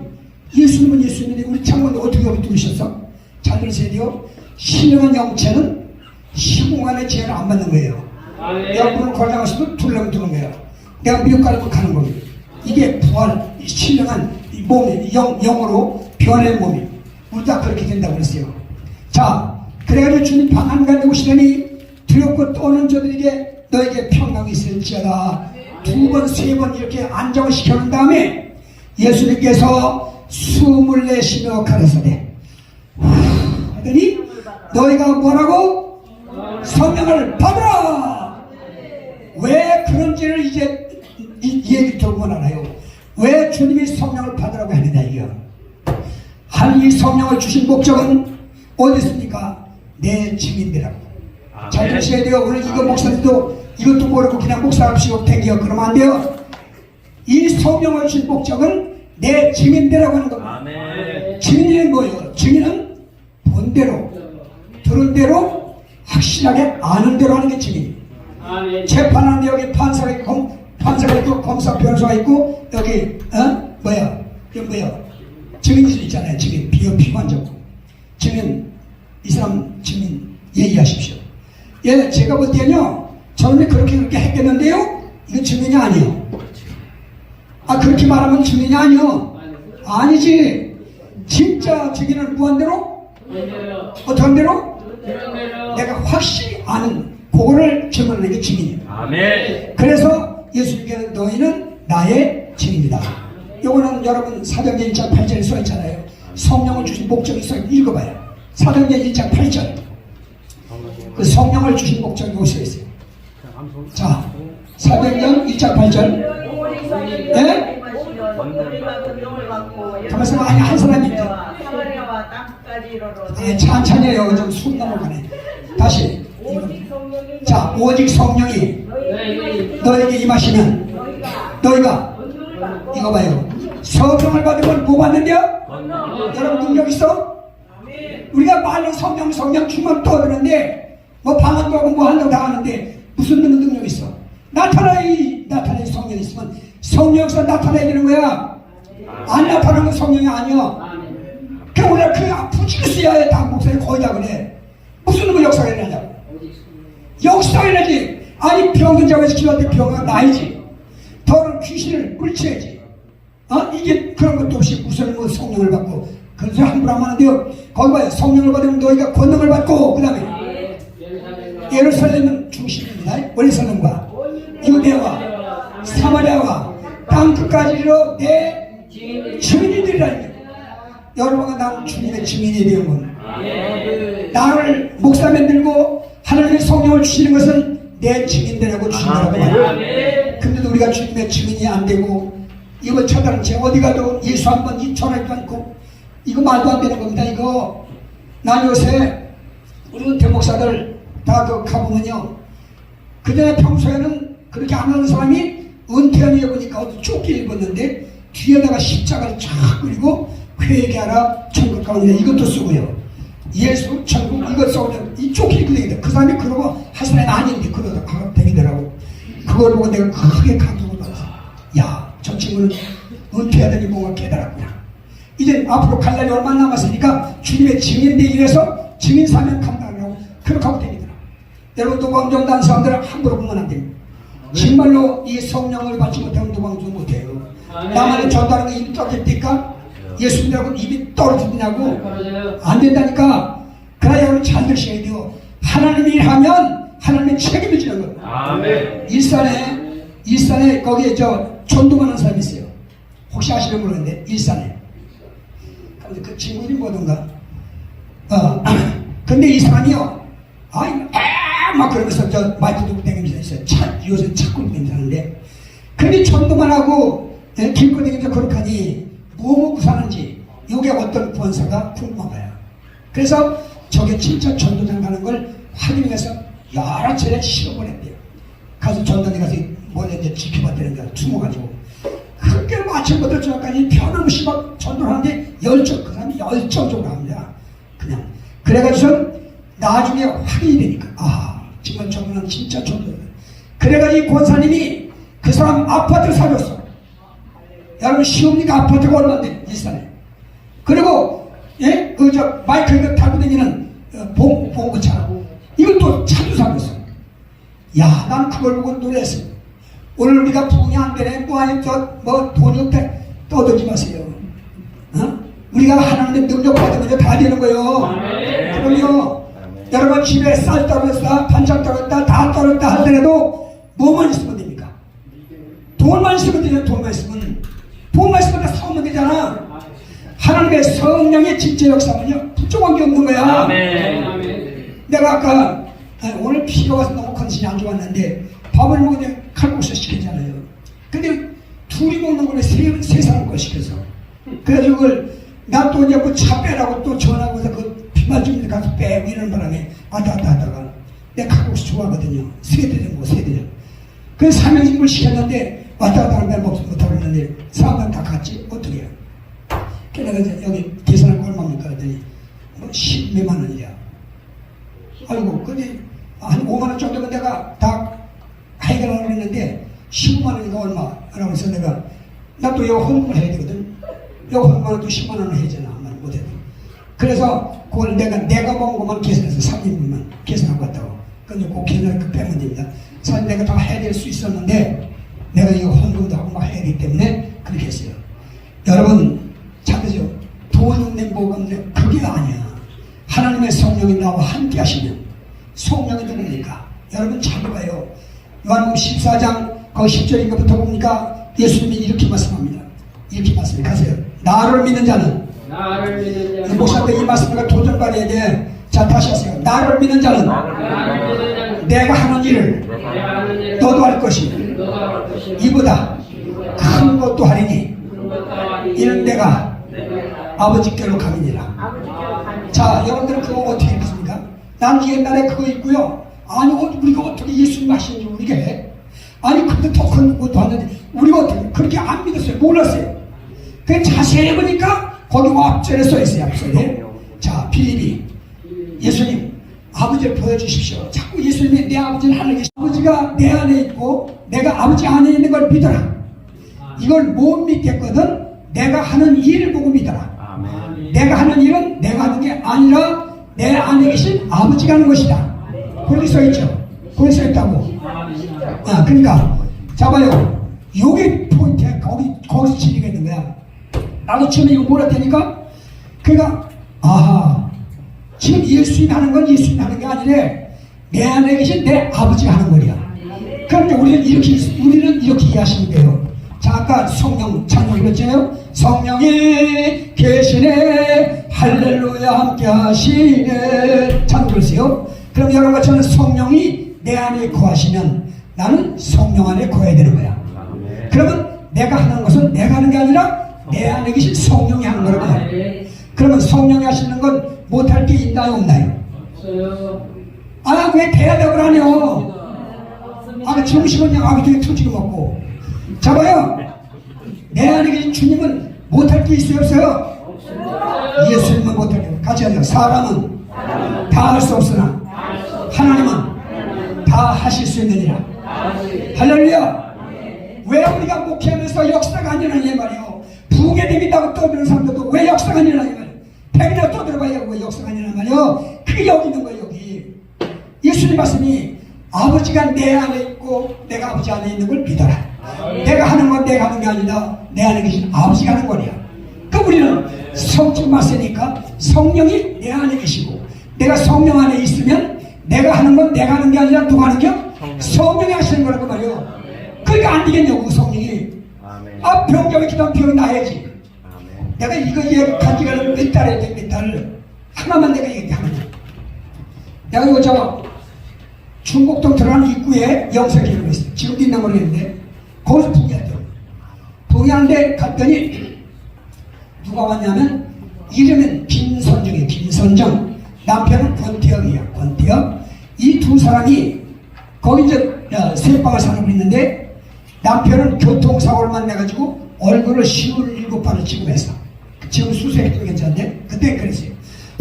B: 예수님은 예수님인데 우리 창문에 어떻게 여기 들으셨어? 잘 들으셔야 돼요. 신령한 영체는 시공간의 제한을 안 받는 거예요. 내가 문을 걸어가서도 둘러면 두는 거예요. 내가 미국 가려면 가는 겁니다. 이게 부활, 신령한 몸이 영으로 변의 몸이 우리 다 그렇게 된다고 그랬어요. 자, 그래가지고 주님 방 한가운데 오시더니 두렵고 떠는 자들에게 너에게 평강이 있을지어다. 2번, 3번 이렇게 안정을 시켜놓은 다음에 예수님께서 숨을 내쉬며 가라사대 하더니 너희가 뭐라고? 성령을 받으라. 왜 그런지를 이제 이 얘기 들어보면 알아요. 왜 주님이 성령을 받으라고 하느냐 이거. 하나님이 성령을 주신 목적은 어디 있습니까? 내 증인들하고. 잘 들으셔야 돼요. 오늘 이거 목사님도 이것도 모르고 그냥 목사 합시고 댕겨 그러면 안 돼요. 이 성령을 주신 목적은 내 증인들하고 하는 겁니다. 증인은 뭐예요? 증인은 본 대로 들은 대로 확실하게 아는 대로 하는 게 증인. 재판하는데 여기 판사가 있고 검사 변호사가 있고 여기 이거 뭐야 증인들 있잖아요. 증인 비관적 증인 이 사람 증인 얘기하십시오. 예, 제가 볼 때는요 저놈이 그렇게 했겠는데요 이거 증인이 아니에요. 아 그렇게 말하면 증인이 아니요. 아니지. 진짜 증인은 무한대로 어떤 대로 내가 확실히 아는 그거를 증언하는 게 증인이에요. 아멘. 그래서 예수님께서 너희는 나의 증인이다. 요거는 여러분 사도행전 1장 8절에 써있잖아요. 성령을 주신 목적이 써 읽어봐요. 사도행전 1장 8절 그 성령을 주신 목적이 여기 써있어요. 자 사도행전 1장 8절 네? 가만있어 아니 한 사람이 네, 천천히 해요. 좀 숨 넘어가네. 다시 자 오직 성령이 너에게 임하시면 너희가 이거 봐요. 성령을 받으면 뭐 받는데요? 여러분 능력 있어? 우리가 말로 성령 주면 떠드는데 뭐 방언도 하고 뭐 하려고 다 하는데 무슨 능력 있어? 나타나야 성령이 있으면 성령에서 나타나야 되는 거야. 안 나타나는 성령이 아니야. 그럼 우리가 그 부지기스야 다 목사님 거의 다 그래. 무슨 놈의 역사가 일어나냐고. 역사가 일어나지. 아니 병든 자에서 기도할 때 병은 나이지. 더러운 귀신을 꿀쳐야지. 이게 그런 것도 없이 무슨 뭐 성령을 받고 그런 소리 함부로 하면 안 돼요. 거기 봐요. 성령을 받으면 너희가 권능을 받고 그 다음에 예루살렘은 중심입니다. 예루살렘과 유대와 사마리아와 땅 끝까지로 내 증인들이라는 거예요. 여러분과 나는 주님의 증인이 되는 나를 목사 만들고 하나님의 성령을 주시는 것은 내 증인되라고 주님이라고 말해요. 근데도 우리가 주님의 증인이 안 되고 이걸 처단한 채 어디 가도 예수 한 번 전하지도 않고 이거 말도 안 되는 겁니다. 이거 난 요새 우리 은퇴 목사들 다 가보면요, 그전에 평소에는 그렇게 안 하는 사람이 은퇴한 해보니까 어디 조끼를 입었는데 뒤에다가 십자가를 쫙 그리고 회개하라 천국 가운데 이것도 쓰고요, 예수 천국 이것 써오면 이 조끼를 입고 다니다. 그 사람이 그러고 할 사람이 아닌데 그러다 다니더라고. 그걸 보고 내가 크게 감동을 받았어. 야, 저 친구는 은퇴하더니 뭔가 깨달았구나. 이제 앞으로 갈 날이 얼마 남았으니까 주님의 증인되기 위해서 증인 사명 감당을 하고 그렇게 하고 다니더라. 여러분, 도방정단 사람들은 함부로 보면 안 됩니다. 정말로 이 성령을 받지 못하면 도방정 못해요. 나만의 전다는 거 입이 떨어질니까 예수님이라고 입이 떨어지냐고 안 된다니까. 그래야 여러분 잘 들으셔야 돼요. 하나님이 일하면 하나님의 책임을 지는 거예요. 아멘. 일산에 거기에 전도하는 사람이 있어요. 혹시 아시는 모르겠는데 일산에. 그 친구 이름이 뭐던가. 근데 이 사람이요, 막 그러면서 마이크 들고 다니면서 있어요. 요새 찾고 다니는데, 근데 전도만 하고 길거 다니면서 그렇게 하니 뭐 먹고 사는지 이게 어떤 권사가 궁금한 거야. 그래서 저게 진짜 전도장 가는 걸 확인해서 여러 차례 실어보냈대요. 가서 전단에 가서 뭐냐 이제 지켜봤다는 거야. 숨어가지고 그렇게 아침부터 저녁까지 변함없이 막 전도를 하는데 그 사람이 열정적으로 합니다. 그냥 그래가지고 나중에 확인이 되니까 지금 저분은 진짜 전도를. 그래가지고 이 권사님이 그 사람 아파트를 사줬어. 여러분 시옵니까? 아파트가 얼마인데 일산에. 그리고 마이크 이거 달고 다니는 봉구차 이것도 차도 사줬어. 야, 난 그걸 보고 놀랐어. 오늘 우리가 부흥이 안 되네, 돈이 없대, 떠들지 마세요. 우리가 하나님의 능력 받으면 다 되는 거예요. 그럼요. 여러분 집에 쌀 떨어졌다, 반찬 떨어졌다, 다 떨어졌다 하더라도 뭐만 있으면 됩니까? 돈만 있으면 되냐. 돈만 있으면 다 사오면 되잖아. 하나님의 성령의 진짜 역사는요, 부족한 게 없는 거야. 내가 아까 오늘 비가 와서 너무 컨디션이 안 좋았는데 밥을 먹으면 칼국수 시켰잖아요. 근데 둘이 먹는 거를 세 사람 걸 시켜서. 그래가지고 그걸 나 또 이제 그 차 빼라고 또 전화하고서 그 비만주민들 가서 빼고 이런 바람에 왔다 갔다 하다가 내가 칼국수 좋아하거든요. 세대죠. 그래서 삼형식을 시켰는데 왔다 갔다 하면 못하고 있는데 사람들 다 갔지. 어떻게 해요? 그래서 내가 여기 계산할 거 얼마입니까? 그랬더니 10몇만 원이야. 아이고, 근데 한 5만 원 정도면 내가 다 해결하려고 했는데 15만 원이니까 얼마? 라고 해서 내가 나 또 이거 헌금을 해야 되거든. 이거 헌금을 또 10만 원을 해야잖아. 한 번 못해도. 그래서 그걸 내가 먹은 것만 계산해서 3인분만 계산하고 왔다고. 근데 그 계산을 빼면 됩니다. 사실 내가 다 해야 될 수 있었는데 내가 이거 헌금도 하고 막 해야 되기 때문에 그렇게 했어요. 여러분 찾으죠. 돈 없는 복 없는 그게 아니야. 하나님의 성령이 나와 함께 하시면. 성령이 누굽니까? 여러분 잘 봐요. 요한복음 14장 그 10절인가부터 보니까 예수님이 이렇게 말씀합니다. 이렇게 말씀하세요. 나를 믿는 자는 목사님들 이 말씀을 도전받아야 돼. 자, 다시 하세요. 나를 믿는 자는 내가 하는 일을 너도 할 것이 이보다 큰 것도 하리니 이는 내가 아버지께로 가느니라. 자, 여러분들은 그거 어떻게 믿습니까? 난 옛날에 그거 있고요. 아니, 우리가 어떻게 예수님 하시는지 우리가 해? 아니, 근데 더 큰 것도 하는데 우리가 어떻게 그렇게 안 믿었어요. 몰랐어요. 그 자세히 보니까 거기 앞절에 써있어요. 앞절에. 자, 빌립이 예수님 아버지를 보여주십시오. 자꾸 예수님이 내 아버지는 하늘에 계시 아버지가 내 안에 있고 내가 아버지 안에 있는 걸 믿어라. 이걸 못 믿겠거든. 내가 하는 일을 보고 믿어라. 내가 하는 일은 내가 하는 게 아니라 내 안에 계신 아버지가 하는 것이다. 거기 써있죠. 거기 써있다고. 그러니까 잡아요. 요게 포인트야. 거기서 진리가 있는 거야. 나도 처음에 이거 몰랐다니까. 그러니까 지금 예수님이 하는 건 예수님이 하는 게 아니래. 내 안에 계신 내 아버지가 하는 거야. 그런데 우리는 이렇게 이해하시면 돼요. 자, 아까 성령 찬양 읽었잖아요. 성령이 계시네 할렐루야 함께 하시네 찬양 들으세요. 그럼 여러분과 저는 성령이 내 안에 거하시면 나는 성령 안에 거해야 되는 거야. 그러면 내가 하는 것은 내가 하는 게 아니라 내 안에 계신 성령이 하는 거라고 말이야. 그러면 성령이 하시는 건 못할 게 있나요 없나요? 아 왜 대답을 하냐? 아 정신은 그냥 아기들이 터지고 먹고 잡아요. 내 안에 계신 주님은 못할 게 있어요 없어요? 예수님은 못할 게 같이 하죠. 사람은 다 할 수 없으나 하나님은 다 하실 수 있느니라. 할렐루야. 왜 우리가 목회하면서 역사가 안 일어나냐 말이요. 부흥에 믿다고 떠드는 사람들도 왜 역사가 안 일어나냐 말이요. 백이나 떠들어봐야 왜 역사가 안 일어나냐 말이요. 그게 여기 있는 거예요. 여기 예수님 말씀이 아버지가 내 안에 있고 내가 아버지 안에 있는 걸 믿어라. 내가 하는 건 내가 하는 게 아니라 내 안에 계신 아버지가 하는 거야. 그 우리는 성령 말씀이니까 성령이 내 안에 계시고 내가 성령 안에 있으면 내가 하는 건 내가 하는 게 아니라 누가 하는 게? 성령이 하시는 거라고 말이요. 그러니까 안 되겠냐고 성령이. 아 병자가 기도하면 병이 나야지. 내가 이거 얘기한 지가 몇 달에 몇 달 하나만 내가 얘기하면 돼. 내가 이거 저 중곡동 들어가는 입구에 영세기록이 있어요. 지금도 있나 모르겠는데 거기서 부귀하죠. 부귀하는데 갔더니 누가 왔냐면 이름은 김선정이에요. 김선정. 남편은 권태혁이야. 권태혁. 이 두 사람이 거기 이제 새방을 사는 있는데 남편은 교통사고를 만나가지고 얼굴을 17번을 치고해서 지금 수술했도 괜찮은데 그때 그랬어요.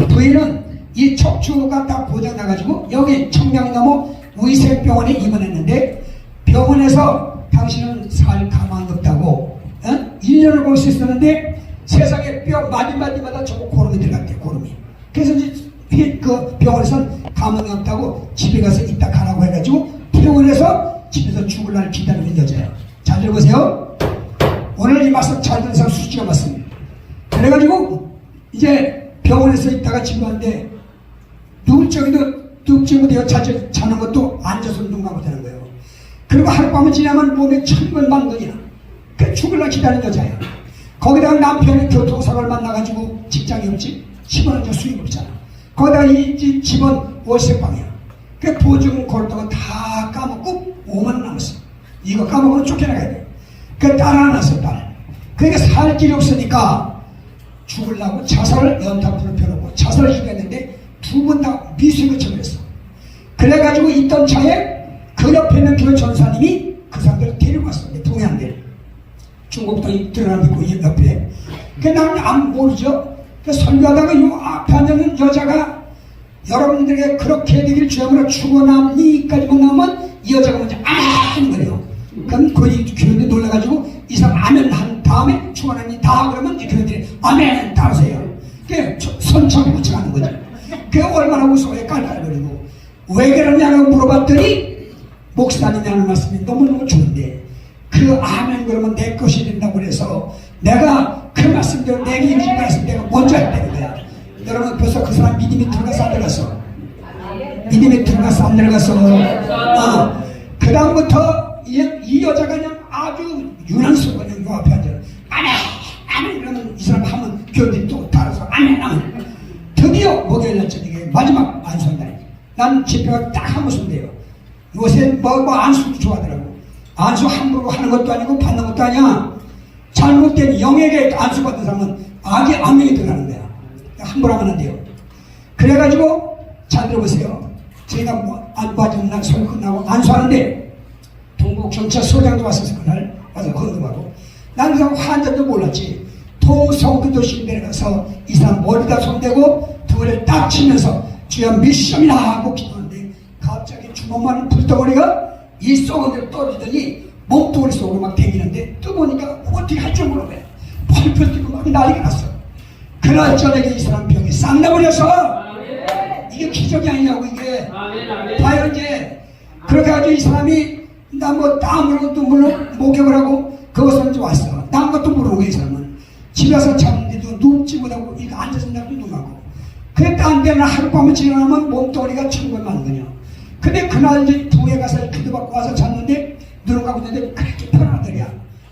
B: 부인은 이 척추가 딱 고장나가지고 여기 청량이 넘어 의색병원에 입원했는데 병원에서 당신은 살 가망이 없다고 1년을 볼 수 있었는데 세상에 뼈 마디마디마다 저거 고름이 들어갔대. 고름이. 그래서 이제 그 병원에서는 가망이 없다고 집에 가서 이따 가라고 해가지고 병원에서 집에서 죽을 날 기다리는 여자예요. 잘 들어보세요. 오늘 이 말씀 잘 듣는 사람 수치가 맞습니다. 그래가지고 이제 병원에서 있다가 집에 왔는데 눕지도 되어 자는 것도 앉아서 눈 감고 되는 거예요. 그리고 하룻밤을 지나면 몸에 천근만근이야. 그 죽을 날 기다리는 여자야. 거기다가 남편이 교통사고를 만나가지고 직장이 없지. 10원은 저 수입 없잖아. 거기다가 이 집은 월세방이야. 그 보증 걸다가 다 까먹고 5만원 남았어. 이거 까먹으면 쫓겨나가야 돼. 그 딸 하나 낳았어. 딸. 그러니까 살 길이 없으니까 죽으려고 자살을 연탄불을 펴놓고 자살을 시도했는데 두 번 다 미수를 처리했어. 그래가지고 있던 차에 그 옆에 있는 교회 전사님이 그 사람들을 데리고 왔어. 동양들. 중국도 드러나고 이 옆에. 그 나는 안 모르죠. 그 설교하다가 이 앞에 앉는 여자가 여러분들에게 그렇게 되길 주여으로 죽어남니까지만 나오면 이 여자가 먼저 하는 거예요. 그럼 거기 교인들이 놀라가지고 이 사람 아멘 한 다음에 죽어남니다 그러면 이 교인들이 아멘 따라서요. 그게 선처럼 붙여가는 거죠. 그게 얼마나 무서워요. 깔깔거리고. 왜 그러냐고 물어봤더니 목사님이 하는 말씀이 너무너무 좋은데 그 아멘 그러면 내 것이 된다고 그래서 내가 그 말씀대로 내게 인식 말씀 내가 먼저 했다는 거야. 여러분 벌써 그 사람 믿음이 들어가서 안 들어갔어. 믿음이 들어가서 안 들어갔어. 그 다음부터 이 여자가 그냥 아주 유난스러워. 그냥 요 앞에 앉아 아멘 아멘 그러면 이 사람 하면 교인들이 또 따라서 아멘 아멘. 드디어 목요일날 저녁에 마지막 안수한다. 난 집회가 딱 한 모습 돼요. 요새 뭐 안수도 좋아하더라고. 안수 함부로 하는 것도 아니고 받는 것도 아니야. 잘못된 영에게 안수 받는 사람은 악의 악명이 들어가는 거야. 함부로 하면 안 돼요. 그래가지고 잘 들어보세요. 제가 뭐 안수하는 날 설교 끝나고 안수하는데 동북경찰서장도 왔었어. 그날 와서 건너가고 나는 그 환자도 몰랐지. 동성교도실 내려가서 이 사람 머리다 손대고 등을 딱 치면서 주여 미션이나 하고 기도하는데 갑자기 주먹만 불덩어리가 이 썩은데로 떨어지더니 몸뚱어리 속으로 막 대기는데 떠보니까 어떻게 할 줄 모르는 거야. 펄펄 뛰고 막 난리가 났어. 그날 저녁에 이 사람 병이 싹 나버려서 이게 기적이 아니냐고 이게. 봐요 이제. 그렇게 해가지고 이 사람이 나 뭐 땀으로 눈물로 목욕을 하고 그것은 좀 왔어. 난 것도 모르고 이 사람은. 집에서 자는데도 눕지 못하고 이거 앉아서 나도 눈하고. 그래 딴 데는 하룻밤을 지나면 몸뚱어리가 천근만근이야. 근데 그날 이제 부에 가서 기도받고 와서 잤는데 눈을 감고 있는데 그렇게 편안하더랴.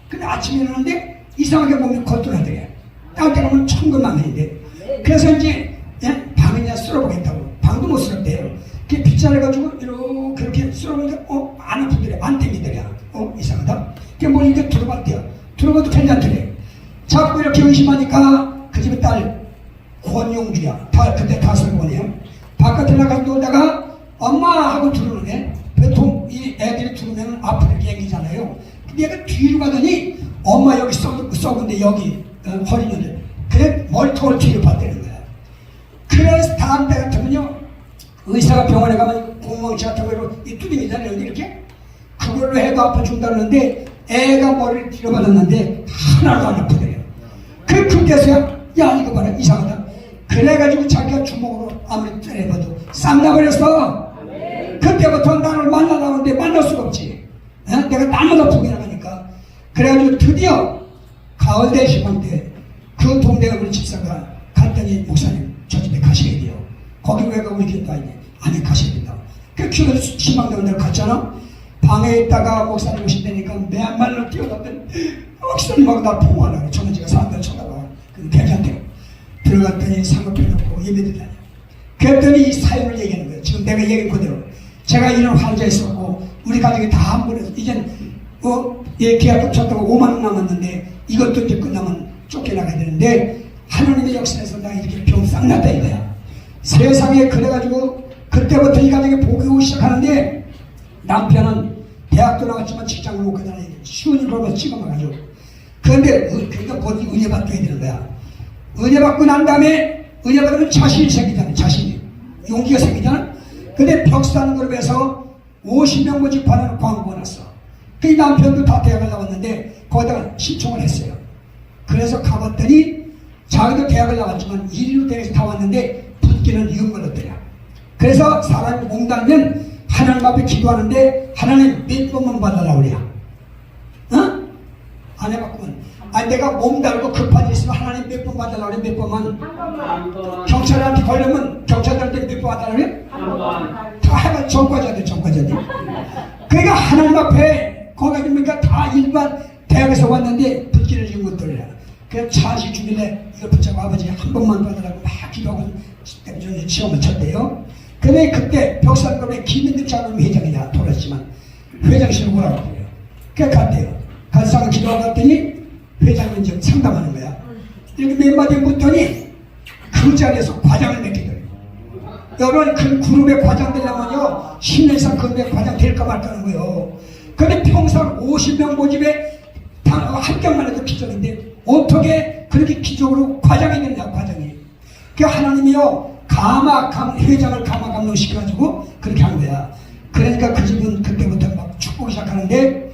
B: 근데 아침에 일어났는데 이상하게 몸이 겉돌아더랴. 딴 데 가면 천근만근인데. 그래서 이제 방을 그냥 쓸어보겠다고. 방도 못 쓸었대요. 그 빗자루 가지고 이렇게 심심하니까 그 집의 딸 권용주야. 그때 5번이에요. 바깥에 나가서 놀다가 엄마 하고 들어오네. 보통 이 애들이 들어오면 앞으로 얘기잖아요. 근데 얘가 뒤로 가더니 엄마 여기 썩은데 여기 허리는데 그래 멀통을 뒤로 봤다는 거야. 그래서 다음 때 같으면요 의사가 병원에 가면 공무원치 같은 거로 이 뚜껑이잖아요. 이렇게 그걸로 해도 아파 준다는데 애가 머리를 뒤로 받았는데 하나도 안 아프대요. 그때서야 야 이거 봐라 이상하다. 그래가지고 자기가 주먹으로 아무리 때려봐도 쌈나버렸어. 그때부터 나를 만나라는데 만날 수가 없지. 내가 날마다 보게 나가니까. 그래가지고 드디어 가을 대시방 때 그 동네에 우리 집사가 갔더니 목사님 저 집에 가셔야 돼요. 거기 왜 가고 이렇게 또 아니 가셔야 된다. 그 기도 시방대원들 갔잖아. 방에 있다가 목사님 오신다니까 맨발로 뛰어갔더니 목사님하고 나 통화하라고. 저는 제가 사람들 쳐다봐. 괜찮대요. 들어갔더니 상급해 놓고 예배드리다니. 그랬더니 이 사연을 얘기하는 거예요. 지금 내가 얘기한 그대로. 제가 이런 환자 있었고 우리 가족이 다 한 번에 이젠 계약금 쳤다고 5만 원 남았는데 이것도 이제 끝나면 쫓겨나가야 되는데 하나님의 역사에서 나 이렇게 병 싹 났다 이거야. 세상에 그래가지고 그때부터 이 가족이 복이 오기 시작하는데 남편은 대학도 나갔지만 직장을 못 가잖아요. 쉬운 일 벌어서 찍어먹어가지고. 그런데 그러니까 곧 은혜 받게 되는 거야. 은혜 받고 난 다음에 은혜 받으면 자신이 생기잖아. 자신이 용기가 생기잖아. 근데 벽산 그룹에서 50명 모집하는 광고가 났어. 그 남편도 다 대학을 나왔는데 거기다가 신청을 했어요. 그래서 가봤더니 자기도 대학을 나왔지만 인류 대학에서 다 왔는데 붙기는 이은걸었더라. 그래서 사람이 몸담면 하나님 앞에 기도하는데 하나님 몇 번만 받아라 그래야. 안 해봤구만. 아니 내가 몸 달고 급한 일 있으면 하나님 몇 번 받아라 그래. 몇 번만.
C: 한 번.
B: 경찰한테 걸리면 경찰한테 몇 번 받아라 그래.
C: 한 번.
B: 다 해봐. 전과자들. 그러니까 하나님 앞에 거기 보니까 다 일반 대학에서 왔는데 붙기를 준 것들이라. 그래서 차시 주길래 이거 붙잡고 아버지 한 번만 받으라고 막 기도하고 시험을 쳤대요. 근데 그때 벽산급의 김인득 장로님 회장이냐 돌았지만 회장실로 오라고 그래요. 그래 갔대요. 가서 기도하고 갔더니 회장님 지금 상담하는 거야. 이렇게 몇 마디 묻더니 그 자리에서 과장을 맺게 돼요. 여러분 그 그룹의 과장 되려면요 10년 이상 그룹의 과장 될까 말까 하는 거예요. 근데 평생 50명 모집에 합격만 해도 기적인데 어떻게 그렇게 기적으로 과장이 됐냐 과장이. 그 하나님이요 회장을 가마 감독시켜가지고 그렇게 한 거야. 그러니까 그 집은 그때부터 막 축복이 시작하는데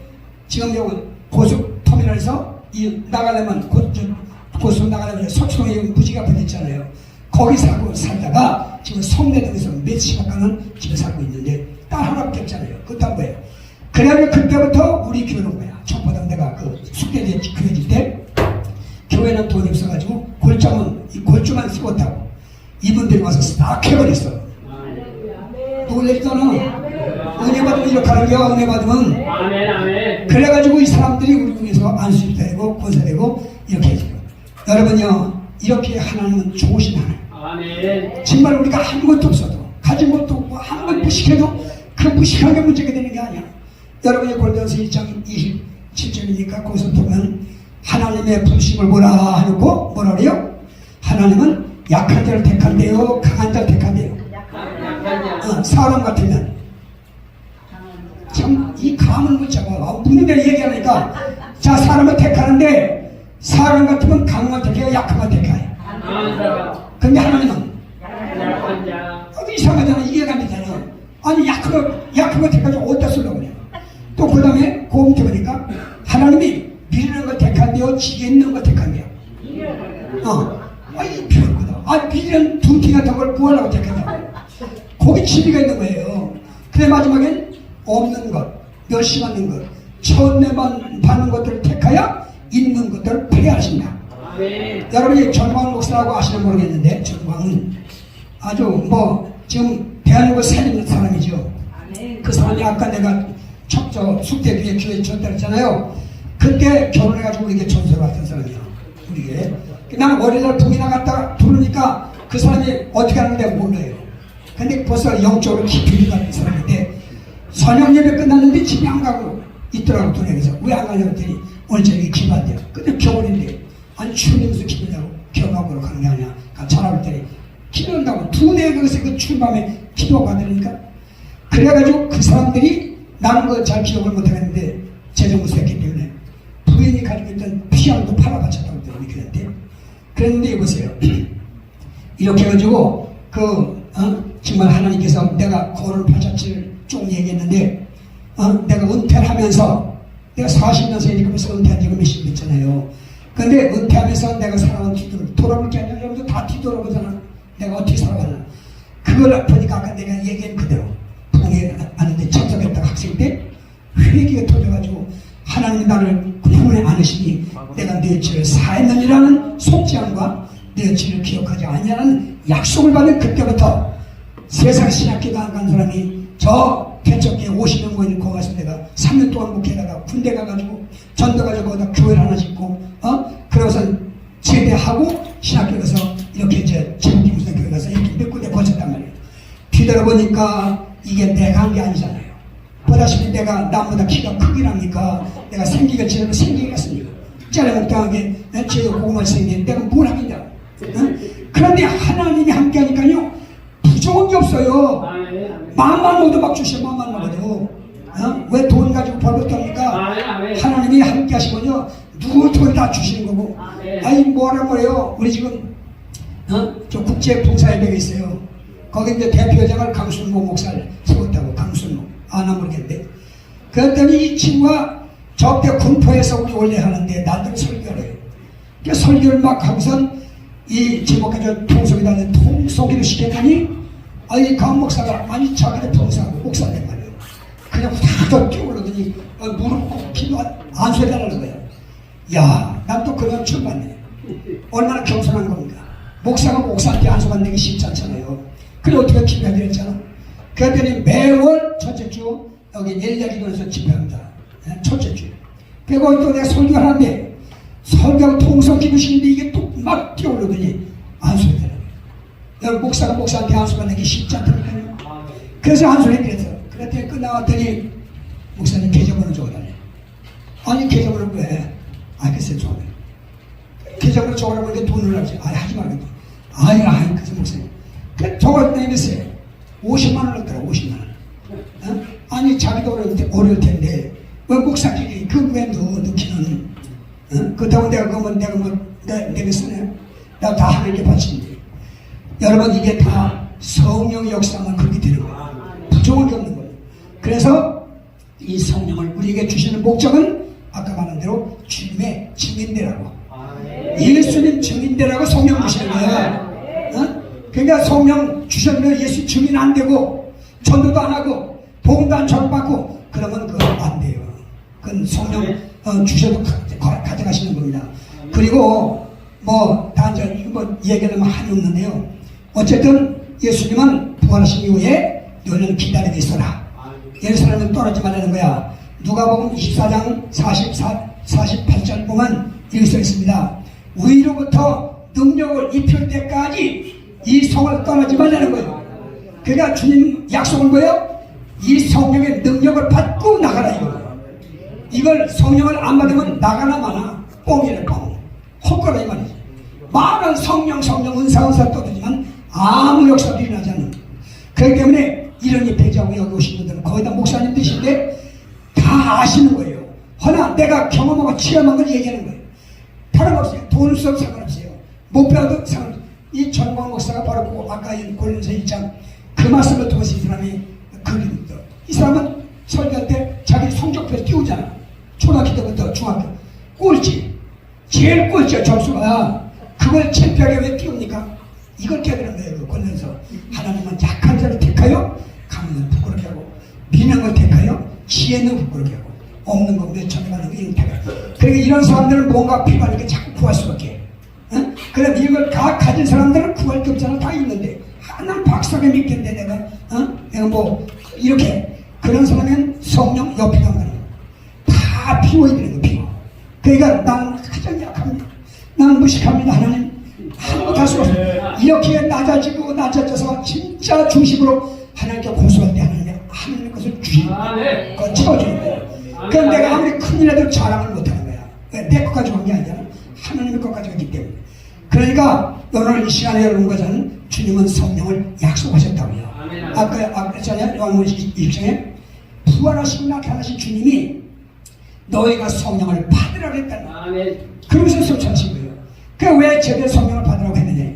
B: 지금 여기 고속터미널에서 나가려면 고속 나가려면 서초동에 무지가 붙었잖아요. 거기 살다가 지금 성내동에서 몇 시간 가는 집에 살고 있는데 딸 하나밖에 없잖아요. 그것도 한 거예요. 그래가지고 그때부터 우리 교회는 온 거야. 청포동 내가 그 숙대에 교회질 때 교회는 돈이 없어가지고 골조만 쓰었다고 이분들이 와서 싹 해버렸어. 놀랬잖아. 은혜 받으면 이렇게 하는 거야. 은혜 받으면. 그래가지고 이 사람들이 우리 중에서 안수되고 권사되고 이렇게 해줘요. 여러분요 이렇게 하나님은 좋으신 하나님. 정말 우리가 아무것도 없어도 가진 것도 없고 아무것도 무식해도 그 무식한 게 문제가 되는 게 아니야. 여러분이 골로새 1장 27절이니까 거기서 보면 하나님의 부르심을 뭐라 해놓고 뭐라 그래요? 하나님은 약한 자를 택한대요 강한 자를 택한대요. 사람 같으면 참 이 감은 못 잡아. 묻는 대로 얘기하니까 자 사람을 택하는데 사람 같으면 강한 걸 택해요 약한 걸 택해요. 근데 하나님은 이상하잖아. 이해가 안 되잖아. 아니 약한 거 택하지고 어디다 쓰려고 그래. 또 그 다음에 고음태 보니까 하나님이 미루는 걸 택한대요 지게 있는 걸 택한대요. 아이 별거다. 미련 둥티 같은 걸 구하려고 택한다고. 거기 취미가 있는 거예요. 그래 마지막엔 없는 것 열심히 하는 것 천내만 받는 것들을 택하여 있는 것들을 폐하신다. 여러분이 전광 목사라고 아시는 모르겠는데 전광은 아주 지금 대한민국을 살리는 사람이죠. 그 사람이 아까 내가 숙대교회 교회 줬다 그랬잖아요. 그때 결혼해가지고 우리에게 전설을 왔던 사람이야. 우리에게. 나는 월요일날 북이 나갔다 부르니까 그 사람이 어떻게 하는데 몰라요. 근데 벌써 영적으로 깊이 들어가는 사람인데 선영 예배 끝났는데 집에 안 가고 있더라고. 돈에서 왜 안 가냐고 했더니 오늘 저녁에 기도한대요. 근데 겨울인데 아니 추우면서 기도냐고 경악으로 가는 게 아니야. 자라올 때 기도한다고 두뇌 그것에 그 추운 밤에 기도가 되니까 그래가지고 그 사람들이 나는 거 잘 기억을 못하겠는데 재정무수했기 때문에 부인이 가지고 있던 피아노도 팔아바쳤다고 그랬는데 그랬는데 여보세요. 이렇게 해가지고 정말 하나님께서 내가 거울 87을 쭉 얘기했는데 내가 은퇴를 하면서 내가 40년생이니까 벌써 은퇴한 지가 몇십 됐잖아요. 근데 은퇴하면서 내가 살아온 뒤돌아 돌아볼 게 아니라 여러분들 다 뒤돌아보잖아. 내가 어떻게 살아왔나. 그걸 보니까 아까 내가 얘기한 그대로 부흥회 하는데 참석했다가 학생 때 회개가 터져가지고 하나님이 나를 구원에 안으시니 내가 내 죄를 사했느니라는 속죄함과 내 죄를 기억하지 아니하는 약속을 받은 그때부터 세상 신학교도 안 간 사람이 저 개척교회 50명 모이는 거 가서 내가 3년 동안 목회다가 군대 가가지고 전도 가지고 거기다 교회를 하나 짓고 그러고서 제대하고 신학교 가서 이렇게 이제 제국기 무슨 교회 가서 이렇게 몇 군데 거쳤단 말이에요. 뒤돌아보니까 이게 내가 한 게 아니잖아요. 보다시피 내가 남보다 키가 크기랍니까? 내가 생기가 제대로 생기겠습니까? 짜레목당하게 제가 고구마 생기는데 내가 뭘 하겠냐? 그런데 하나님이 함께 하니까요 부족한 게 없어요. 마음만 먹어도 막 주셔. 마음만 먹어도 왜 돈 가지고 벌었답니까? 하나님이 함께 하시면요 누구 돈 다 주시는 거고. 아니 뭐라 그래요. 우리 지금 저 국제봉사협회가 있어요. 거기 이제 대표장을 강순모 목사를 세웠다고. 강순모 아나 모르겠는데 그랬더니 이 친구가 저때 군포에서 우리 원래 하는데 나들 설교를 해요. 그 설교를 막 하고선 이 제목까지 통속에다 통속이를 시켰더니 이 강 목사가 아니 자기네 평사하고 목사된 말이에요. 그냥 다 뛰어오르더니 무릎 꿇고 기도 안 소리달라는 거야. 야, 난 또 그런 처음 봤네. 얼마나 겸손한 겁니까? 목사가 목사한테 안수받는 게 쉽지 않잖아요. 그래 어떻게 기도해야 되잖아. 그랬더니 매월 첫째 주 여기 엘리야기도에서 집회합니다. 첫째 주. 그리고 또 내가 설교를 하는데 설교하고 통성 기도시는데 이게 또 막 뛰어오르더니 안수해더라고요. 여러분 목사가 목사한테 안수받는 게 쉽지 않다니까요. 그래서 안수를 했대서 그랬더니 끝나왔더니 목사님 계좌번호 적어달래. 아니 계좌번호 왜? 글쎄 적어달래. 계좌번호 적으라고 하는데 돈을 하지. 하지 말겠다. 그래서 목사님 그 적었더니 글쎄 50만 원 넣더라. 50만 원. 아니 자기도 어려울 텐데 왜 목사끼리 그왜 넣기는 그렇다고 내가 그러면 내가 쓰네. 나 다 하나님께 바치는데 여러분 이게 다 성령 역사만 그렇게 되는 거예요. 부족한 게 없는 거예요. 그래서 이 성령을 우리에게 주시는 목적은 아까 말한 대로 주님의 증인되라고. 예수님 증인되라고 성령 주시는 거야. 그러니까 성령 주셨는데 예수 증인 안 되고 전도도 안 하고 복음도 안 전받고 그러면 그거 안 돼요. 그건 성령 주셔도 가져가시는 겁니다. 그리고 단전 이거 얘기하면 한이 없는데요. 어쨌든 예수님은 부활하신 이후에 너는 기다리고 있어라. 예루살렘은 떠나지 말라는 거야. 누가복음 24장 48절 보면 이렇게 써 있습니다. 위로부터 능력을 입힐 때까지 이 성을 떠나지 말라는 거예요. 그러니까 주님 약속은 뭐예요? 이 성령의 능력을 받고 나가라 이거예요. 이걸 성령을 안 받으면 나가나 마나 뻥이래 뻥. 헛거라 이 말이지. 많은 성령 은사 떠들지만 아무 역사도 일어나지 않는. 그렇기 때문에 이런 입회자고 여기 오신 분들은 거의 다 목사님 되신데 다 아시는 거예요. 허나 내가 경험하고 체험한 걸 얘기하는 거예요. 다름없어요. 돈을 써도 상관없어요. 못 배워도 상관없어요. 이 전광 목사가 바로 그 아까 고린도서 1장 그 말씀을 통해서 이 사람이 그립니다. 이 사람은 설교할 때 자기 성적표를 띄우잖아. 초등학교 때부터 중학교 꼴찌 제일 꼴찌야 점수가. 그걸 창피하게 왜 띄웁니까? 이걸 깨달은 거예요. 그 권면서 하나님은 약한 자를 택하여 강한 자를 부끄럽게 하고 미련한 걸 택하여 지혜는 부끄럽게 하고 없는 거 몇 천에 가는 거 이런 택하여. 그러니까 이런 사람들은 뭔가 필요하니까 자꾸 구할 수밖에 해. 그럼 이걸 다 가진 사람들은 구할 게 없잖아. 다 있는데 난 박사가 믿겠는데 내가 뭐 이렇게 그런 사람은 성령 옆에 가면 다 비워야 되는 거 비워. 그러니까 나는 가장 약합니다. 나는 무식합니다. 하나님 아무것도 할 수 없어요. 이렇게 낮아져서 진짜 중심으로 하나님께 고소할 때 하나님 것을 주시는 거예요. 그걸 채워주는 거예요. 그럼 내가 아무리 큰일해도 자랑을 못하는 거야. 왜? 내 것 가지고 한 게 아니잖아. 하나님의 것 가지고 있기 때문에. 그러니까 오늘 이 시간에 여러분 것은 주님은 성령을 약속하셨다고요. 아까 했잖아요. 요한복음 1장에 부활하시고 나타나신 주님이 너희가 성령을 받으라고 했다는 거예요. 그러면서 소천하신 거예요. 그러니까 왜 제대로 성령을 받으라고 했느냐.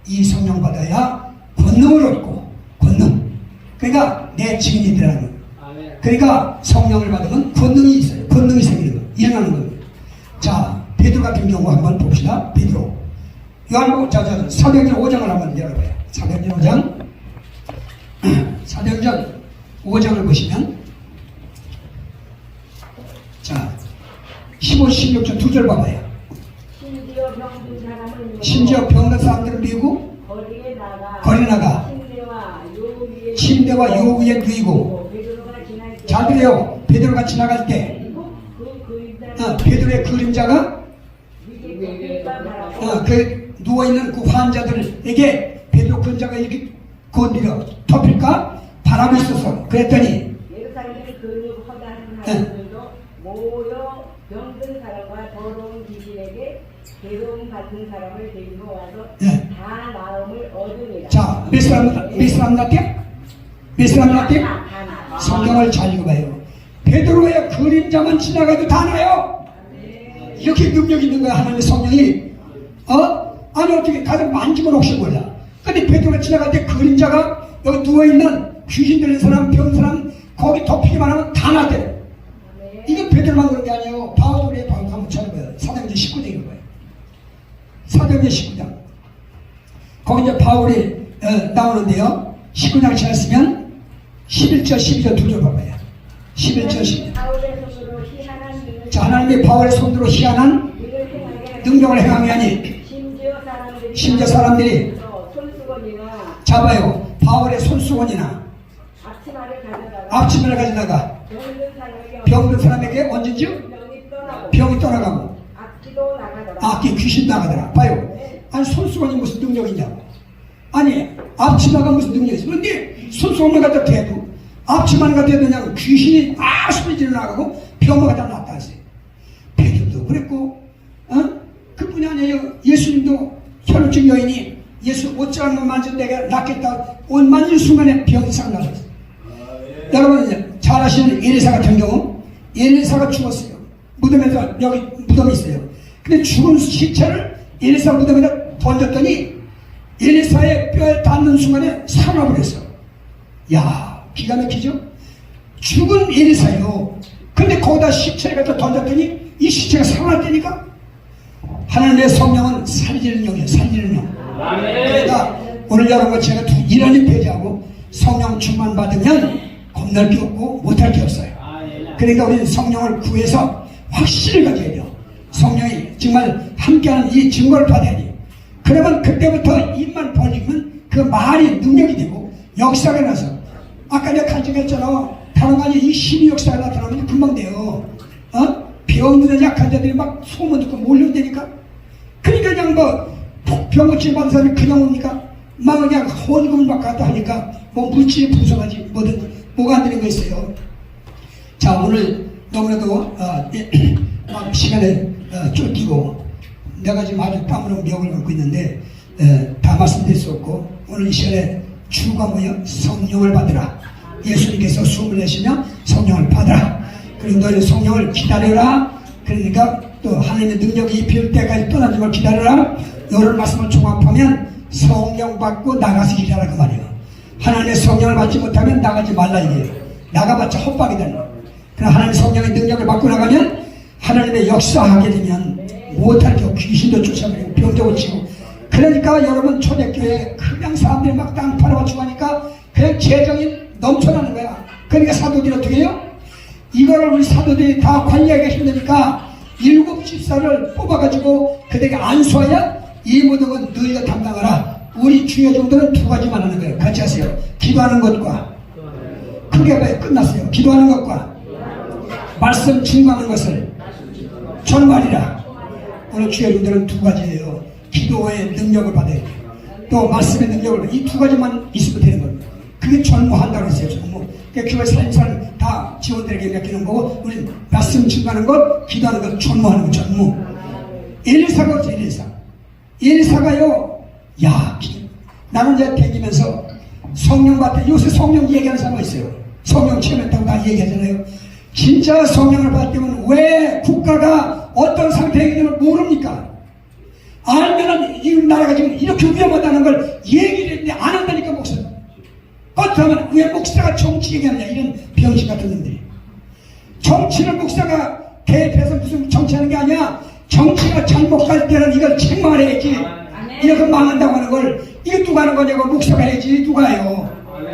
B: 이 성령 받아야 권능을 얻고, 권능. 그러니까 내 증인이 되라는 거예요. 그러니까 성령을 받으면 권능이 있어요. 권능이 생기는 거예요. 일어나는 거예요. 자, 베드로 같은 경우 한번 봅시다. 베드로. 요한복음 사도행전 5장을 한번 열어봐요. 사도행전 5장. 사도행전 5장을 보시면, 자, 15, 16절 2절 봐봐요. 심지어 병든 사람들을 미우고 거리에 나가 침대와 요 위에 누이고. 잘 들어요. 베드로가 지나갈 때 베드로의 그림자가 그 누워있는 그 환자들에게 베드로 그림자가 이렇게 건드려 덮일까 바라고 있어서 그랬더니
C: 예루살렘의 근육 허다한 사람들도 모여 병든 사람과 더러운 귀신에게 괴로움 받은 사람을 데리고 와서 다 나음을 얻으니라.
B: 자, 몇 사람 났대? 몇 사람 났대? 성경을 잘 읽어봐요. 베드로의 그림자만 지나가도 다 나요. 이렇게 능력 있는 거야. 하나님의 성령이. 아니 어떻게 가서 만지면 혹시 몰라. 근데 베드로가 지나갈 때 그림자가 여기 누워있는 귀신 들린 사람, 병 사람 거기 덮이기만 하면 다 나대. 이게 베드로만 그런 게 아니에요. 바울의 바울 한번 찾아봐요. 사도행전 19장인 거예요. 사도행전 19장. 거기 이제 바울이 나오는데요. 19장 지났으면 11절 12절 두 절 봐봐요. 11절 12절. 자, 하나님이 바울의 손으로 희한한 능력을 행하게 하니 심지어 사람들이 잡아요. 바울의 손수건이나 앞치마를 가져다가 병든 사람에게 얹은지 병이 떠나가고 악기 귀신 나가더라. 봐요. 아니 손수건이 무슨 능력이냐고. 아니 앞치마가 무슨 능력이 있어. 그런데 손수건만 갖다 대도 앞치마를 갖다 대도 그냥 귀신이 소리 지르 나가고 병만 갖다 놨다 하세요. 베드로도 그랬고 그뿐이 아니에요. 예수님도 혈루증 여인이 예수 옷자락만 만져도 내가 낫겠다 옷 만진 순간에 병이 싹 나셨어요. 여러분 잘 아시는 엘리사 같은 경우 엘리사가 죽었어요. 무덤에서 여기 무덤이 있어요. 근데 죽은 시체를 엘리사 무덤에다 던졌더니 엘리사의 뼈에 닿는 순간에 살아버렸어. 야, 기가 막히죠? 죽은 엘리사요. 근데 거기다 시체를 갖다 던졌더니 이 시체가 살아났다니까. 하나님의 성령은 살리는 영이에요. 살리는 영. 그러니까 오늘 여러분 제가 이런이 배제하고 성령 충만 받으면 겁날 게 없고 못할 게 없어요. 그러니까 우리는 성령을 구해서 확신을 가져야 돼요. 성령이 정말 함께하는 이 증거를 받아야 돼요. 그러면 그때부터 입만 벌리면 그 말이 능력이 되고 역사가 나서 아까 내가 간증했잖아. 다른 거 아니야. 이 힘이 역사가 나타나면 금방 돼요. 병든 약한 자들이 막 소문 듣고 몰려오니까 그러니까 그냥 뭐 병고침 받은 사람이 그냥 옵니까? 막 그냥 헌금을 막 갖다 하니까 뭐 물질이 풍성하지 뭐든 뭐가 안 되는 거 있어요. 자, 오늘 너무나도 시간에 쫓기고 내가 지금 아주 땀으로 명을 갖고 있는데 다 말씀드릴 수 없고 오늘 이 시간에 주가 뭐예요? 성령을 받으라. 예수님께서 숨을 내쉬며 성령을 받으라. 그리고 너희는 성령을 기다려라. 그러니까 또 하나님의 능력이 입힐 때까지 떠나지 말고 기다려라. 이런 말씀을 종합하면 성령 받고 나가서 일하라 그 말이에요. 하나님의 성령을 받지 못하면 나가지 말라 이게요. 나가봤자 헛박이다. 그러나 하나님의 성령의 능력을 받고 나가면 하나님의 역사하게 되면 못할 게 없고 귀신도 쫓아버리고 병도 고치고. 그러니까 여러분 초대교회 그냥 사람들이 막 땅 팔아가지고 하니까 그냥 재정이 넘쳐나는 거야. 그러니까 사도들이 어떻게 해요? 이거를 우리 사도들이 다 관리하기가 힘드니까 7 집사를 뽑아가지고 그들에게 안수하여 이 모든 건 너희가 담당하라. 우리 주요 정도는 2가지만 하는 거예요. 같이 하세요. 기도하는 것과 크게 봐요. 끝났어요. 기도하는 것과 말씀 증거하는 것을 전말이라. 오늘 주요 정도는 2가지예요. 기도의 능력을 받아야 돼요. 또 말씀의 능력을 이 2가지만 있으면 되는 겁니다. 그게 전무한다고 했어요. 전무. 그러니까 교회 사람들 다 지원들에게 맡기는 거고 우리는 말씀 증거하는 것, 기도하는 것, 전무하는 것, 전무. 엘리사가 없어. 엘리사가요, 야, 나는 이제 다니면서 성령 받을, 요새 성령 얘기하는 사람 있어요. 성령 체험했다고 다 얘기하잖아요. 진짜 성령을 받으면 왜 국가가 어떤 상태에 있는지 모릅니까? 알면은 이 나라가 지금 이렇게 위험하다는 걸 얘기를 했는데 안 한다니까, 목사가. 어쩌면 왜 목사가 정치 얘기하느냐, 이런 병신 같은 놈들이. 정치를 목사가 개입해서 무슨 정치하는 게 아니야. 정치가 잘못 갈 때는 이걸 책망을 해야지. 이렇게 망한다고 하는 걸, 이거 누가 하는 거냐고, 목사가 해야지. 누가 해요.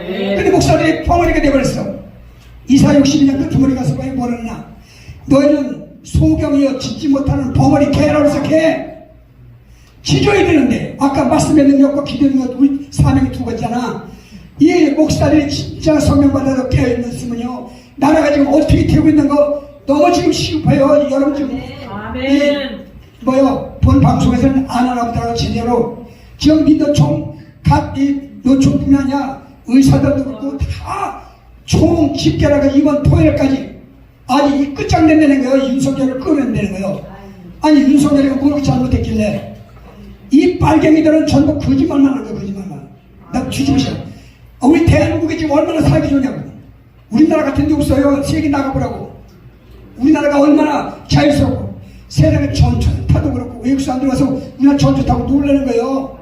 B: 근데 목사들이 벙어리가 돼버렸어. 이사 62년 끄트머리 가서 왜 모르나. 너희는 소경이여 짓지 못하는 벙어리 개라고 해서 개. 지져야 되는데, 아까 말씀했는 것과 기도는 것, 우리 사명이 두 가지잖아. 이 목사들이 진짜 성령받아서 깨어있으면요, 나라가 지금 어떻게 되고 있는 거 너무 지금 시급해요. 여러분 지금 본 방송에서는 안 하나보다가 제대로 지금 민노총 각 노총뿐만 아니라 의사들도 그렇고 다 총 집결하고 이번 토요일까지 아니 이 끝장낸다는 거예요. 윤석열을 끌어낸다는 거예요. 아니 윤석열이가 뭘 잘못했길래 이 빨갱이들은 전부 거짓말만 하는 거예요. 거짓말만. 나 뒤집으셔. 우리 대한민국이 지금 얼마나 살기 좋냐고. 우리나라 같은 데 없어요. 세계 나가보라고. 우리나라가 얼마나 자유스럽고 세상에 전철 타도 그렇고 외국 사람들 와서 우리나라 전철 타고 놀라는 거예요.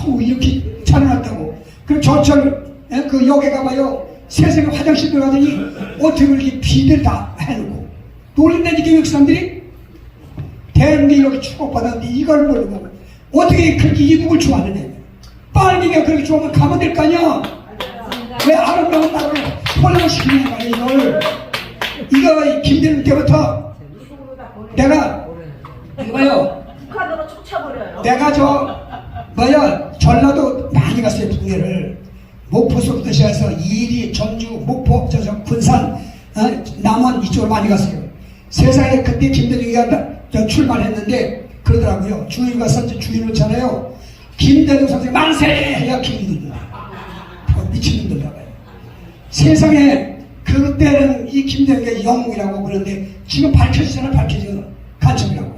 B: 아우 이렇게 잘해놨다고. 그럼 전철 그 역에 가봐요. 세상에 화장실 들어가더니 어떻게 그렇게 비들 다 해놓고 놀린다니까 외국 사람들이. 대한민국이 이렇게 축복받았는데 이걸 모르고 어떻게 그렇게 이국을 좋아하느냐. 빨갱이가 그렇게 좋으면 가면 될 거 아니야. 왜 아름다운 나라를 혼란시키는 거야 이걸. 이거 김대중 때부터 내가 이거요.
C: 북한으로 쫓아버려요.
B: 내가 전라도 많이 갔어요. 북해를 목포서부터 시작해서 이리, 전주, 목포, 군산, 남원 이쪽으로 많이 갔어요. 세상에 그때 김대중이가 출마했는데 그러더라고요. 주인 가서 이제 주인 놓잖아요. 김대중 선생 만세 해야 기분이 미친놈들 나가요. 세상에 그때는 이 김대중이 영웅이라고 그러는데 지금 밝혀지잖아. 밝혀져. 간첩이라고.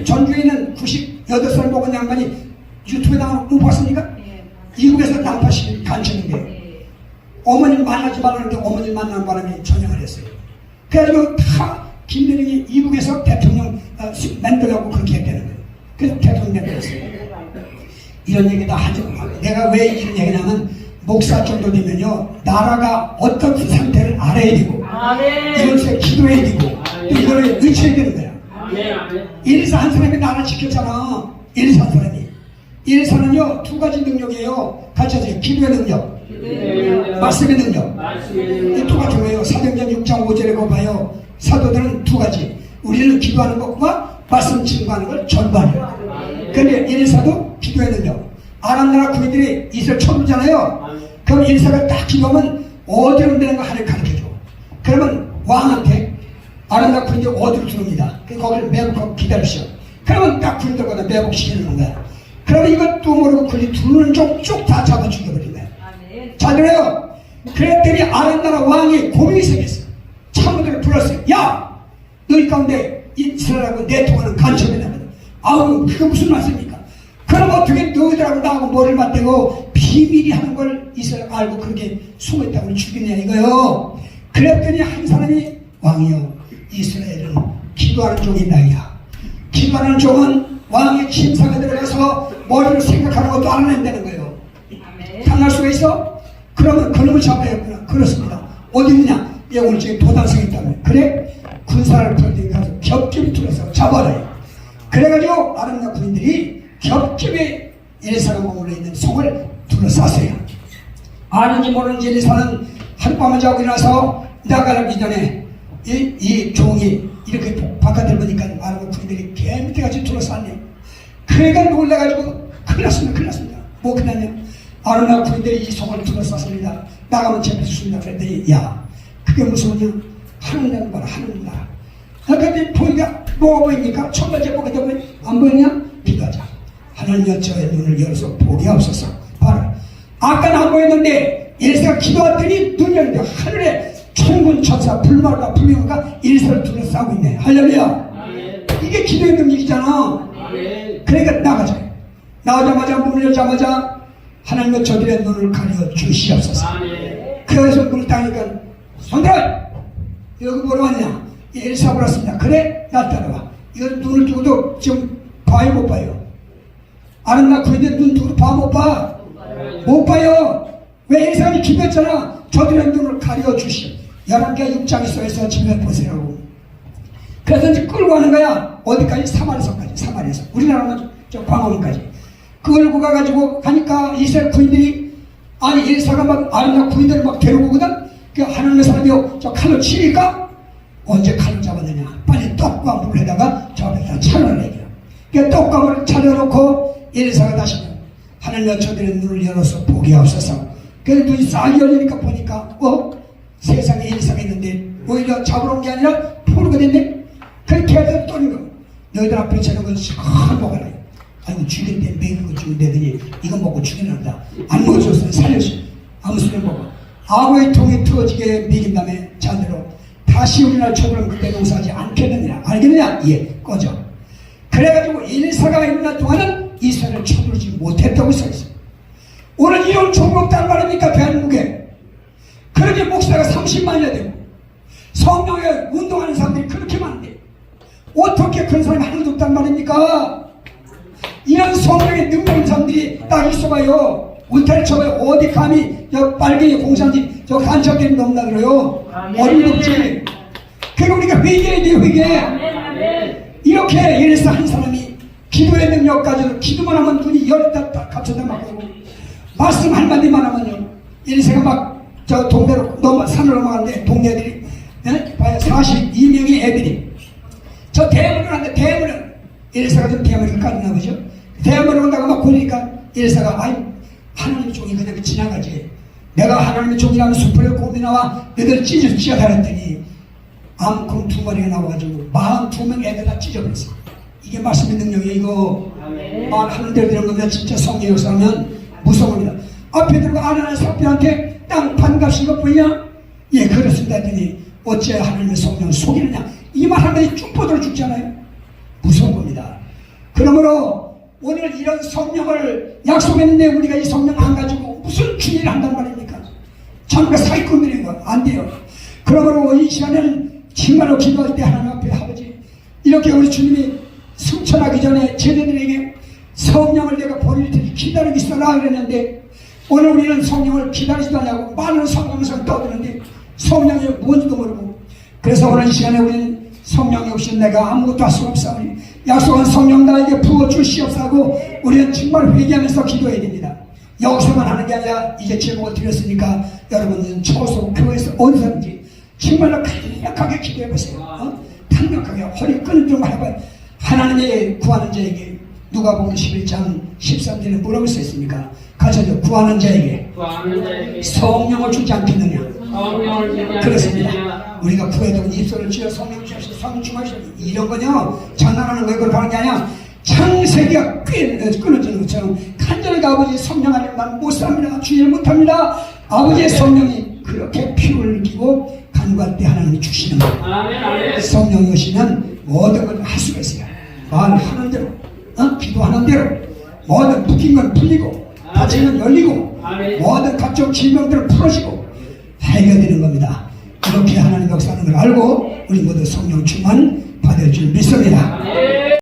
B: 전주에 있는 98살 먹은 양반이 유튜브에 나가는 거 못 봤습니까? 이국에서 난파시 간첩인데 어머님 만나지 말라는데 어머님 만나는 바람에 전향을 했어요. 그래가지고 다 김대중이 이국에서 대통령 만들려고 그렇게 했다는 거예요. 그래서 대통령 만들었어요. 이런 얘기 다 하죠. 내가 왜 이런 얘기냐면 목사 정도 되면요 나라가 어떤 상태를 알아야 되고 이것에 기도해야 되고 또 이걸 의지해야 되는 거야. 엘리사 한 사람이 나라 지켰잖아. 엘리사 한 사람이. 엘리사는요 두 가지 능력이에요. 가르쳐줘요. 기도의 능력, 말씀의 능력. 이 두 가지 뭐예요? 사도행전 6장 5절에 거 봐요. 사도들은 두 가지. 우리는 기도하는 것과 말씀 증거하는 걸 전부하래요. 근데 엘리사도 기도의 능력. 아람 나라 군인들이 이스라엘 쳐들잖아요. 그럼 엘리사가 딱 기도하면 어디로 되는 거 하나를 가르쳐줘. 그러면 왕한테 아람 나라 군인들이 어디로 들어옵니다. 거기를 매복하고 기다리시오. 그러면 딱 군인들보다 매복시키는 거야. 그러면 이것도 모르고 군이 두 눈을 쪽쪽 다 잡아 죽여버린 거야. 잘 들어요. 그랬더니 아람 나라 왕이 고민이 생겼어. 참모들을 불렀어요. 야! 너희 가운데 이스라엘하고 내통하는 간첩이다. 아우 그게 무슨 말씀입니까? 그럼 어떻게 너희들하고 나하고 머리를 맞대고 비밀이 하는 걸 이스라엘 알고 그렇게 숨어있다고 죽이냐 이거요. 그랬더니 한 사람이 왕이요 이스라엘은 기도하는 종이다야. 기도하는 종은 왕의 침상에 들어가서 머리를 생각하는 것도 알아낸다는 거예요. 당할 수가 있어? 그러면 그놈을 잡아야겠구나. 그렇습니다. 어디 있느냐? 얘 오늘 저기 도단성이 있다며. 그래? 군사를 풀어들이 가서 겹겹이 둘러서 잡아라요. 그래가지고 아름다운 군인들이 겹겹이 엘리사가 머물러 있는 성을 둘러쌌어요. 아는지 모르는지 엘리사는 하룻밤을 자고 일어나서 나가기 전에 이 종이 이렇게 바깥을 보니까 아름다운 군인들이 개미떼같이 둘러쌌네. 그래가 놀라가지고 큰일 났습니다. 뭐 그러냐? 아름다운 군인들이 이 성을 둘러쌌습니다. 나가면 잡혀주습니다. 그랬더니 야 그게 무슨 소리냐? 하늘나라 봐라 하늘나라. 그런데 보니까 뭐가 보입니까? 첫 번째 보게 되면 안 보이냐? 기도하자. 하나님 저의 눈을 열어서 보게 하옵소서. 봐라. 아까는 안 보였는데 엘리사가 기도했더니 눈이 열리는데 하늘에 천군 천사 불말과 불명과 엘리사를 둘러싸고 있네. 할렐루야. 이게 기도의 능력이잖아. 그러니까 나가자마자 문을 열자마자 하나님의 저들의 눈을 가려 주시옵소서. 그래서 문을 따니까 손들 여기 뭐로 왔냐? 엘사가 왔습니다. 그래 나 따라와. 이건 눈을 뜨고도 지금 봐요 못 봐요? 아는 나 그런데 눈 뜨고 봐 못 봐? 못 봐요. 왜 엘사가 기도했잖아. 저들의 눈을 가려 주시오. 11개 6장에 써있어. 지금 보세요. 그래서 이제 끌고 가는 거야. 어디까지? 사마리서까지. 사마리에서 우리나라는 저 광화문까지 끌고 가가지고 가니까 이스라엘 군인들이 아니 엘사가 막 아름다운 군인들을 막 데리고 오거든. 그 하나님의 사람이 저 칼로 치니까 언제 칼을 잡았느냐? 빨리 떡과 물에다가 저 앞에다 차려내려. 그 떡과 물을 차려놓고 엘사가 다시 하나님의 저들의 눈을 열어서 보게 하옵소서. 그래서 눈이 싹 열리니까 보니까 세상에 엘사가 있는데 오히려 잡으러 온 게 아니라 포로가 됐네. 그렇게 해서 또는 거 너희들 앞에 저런 건 큰 먹어라. 아이고 죽인데 먹이고 죽인다더니 이거 먹고 죽이는다. 안 먹어줬어요. 살려줘. 아무 소리 먹어. 악어의 통이 터지게 먹인 다음에 자대로 다시 우리나라 족으로는 그때 농사하지 않겠느냐. 알겠느냐? 예, 꺼져. 그래가지고 엘사가 있는 동안은 이스라엘을 쳐부르지 못했다고 써있어요. 오늘 이런 족이 없단 말입니까? 대한민국에. 그렇게 목사가 30만이나 되고 성령에 운동하는 사람들이 그렇게 많은데 어떻게 그런 사람이 하나도 없단 말입니까? 이런 성령의 능력 있는 사람들이 딱 있어봐요. 울타리 쳐봐요. 어디 감히 저 빨갱이 공산지 저 간첩들이 넘나 그래요. 어림도 없지. 그러니까 우리가 회개해야 돼요. 회개. 이렇게 엘사 한 사람이 기도의 능력 가지고 기도만 하면 눈이 열다 갇혀다 맞고 말씀 한마디만 하면요. 엘사가 막 저 동네로 산으로 넘어가는데 동네들이 봐요. 42명의 애들이 저 대문을 하는데 대문을 엘사가 좀 대문을 깔았나 보죠. 대문을 온다고 막 보니까 엘사가 아이 하나님의 종이 그냥 지나가지. 내가 하나님의 종이라는 수풀에 곰이 나와 너희들 찢어지다 그랬더니 암콩 2마리가 나와가지고 42명 애들 다 찢어버렸어. 이게 말씀의 능력이에요. 이거 말하는 대로 되는 겁니다. 진짜 성령의 역사하면 무서웁니다. 앞에 들어가 아나니아 삽비한테 땅 반값인 것 보이냐? 예 그렇습니다 했더니 어째 하나님의 성령을 속이느냐? 이 말 한마디 쭉 뻗어 죽잖아요. 무서운 겁니다. 그러므로 오늘 이런 성령을 약속했는데 우리가 이 성령 안 가지고 무슨 주의를 한단 말입니까? 전부 사기꾼들인 거 안 돼요. 그러므로 이 시간에는 정말로 기도할 때 하나님 앞에 아버지 이렇게 우리 주님이 승천하기 전에 제자들에게 성령을 내가 보낼 테니 기다리고 있어라 그랬는데 오늘 우리는 성령을 기다리지도 않냐고 많은 성령에서 떠드는데 성령이 뭔지도 모르고 그래서 오늘 이 시간에 우리는 성령이 없이 내가 아무것도 할 수 없사오니 약속한 성령 나에게 부어주시옵사고 우리는 정말 회개하면서 기도해야 됩니다. 여기서만 하는 게 아니라 이제 제목을 드렸으니까 여러분은 초소 교회에서 어디서든지 정말로 강력하게 기도해보세요. 강력하게 허리 끊을 좀 해봐요. 하나님의 구하는 자에게 누가복음 11장 13절에 뭐라고 써있습니까? 가르쳐줘. 구하는 자에게 성령을 주지 않겠느냐. 그렇습니다. 우리가 구해도 입술을 쥐어 성령 주시오 성령 충만하시오 이런 거냐 장난하는 거예요. 그걸 하는 게 아니야. 창세기가 끊어지는 것처럼 간절하게 아버지 성령 아니면 난 못삽니다. 주의를 못합니다. 아버지의 성령이 그렇게 피를 느끼고 간구할 때 하나님이 주시는 거예요. 성령이 오시면 모든 걸 할 수가 있어요. 말하는 대로 기도하는 대로 모든 묶인 건 풀리고 닫힌 건 열리고 모든 각종 질병들을 풀어지고 해결되는 겁니다. 이렇게 하나님 역사하는 걸 알고 우리 모두 성령 충만 받을 줄 믿습니다.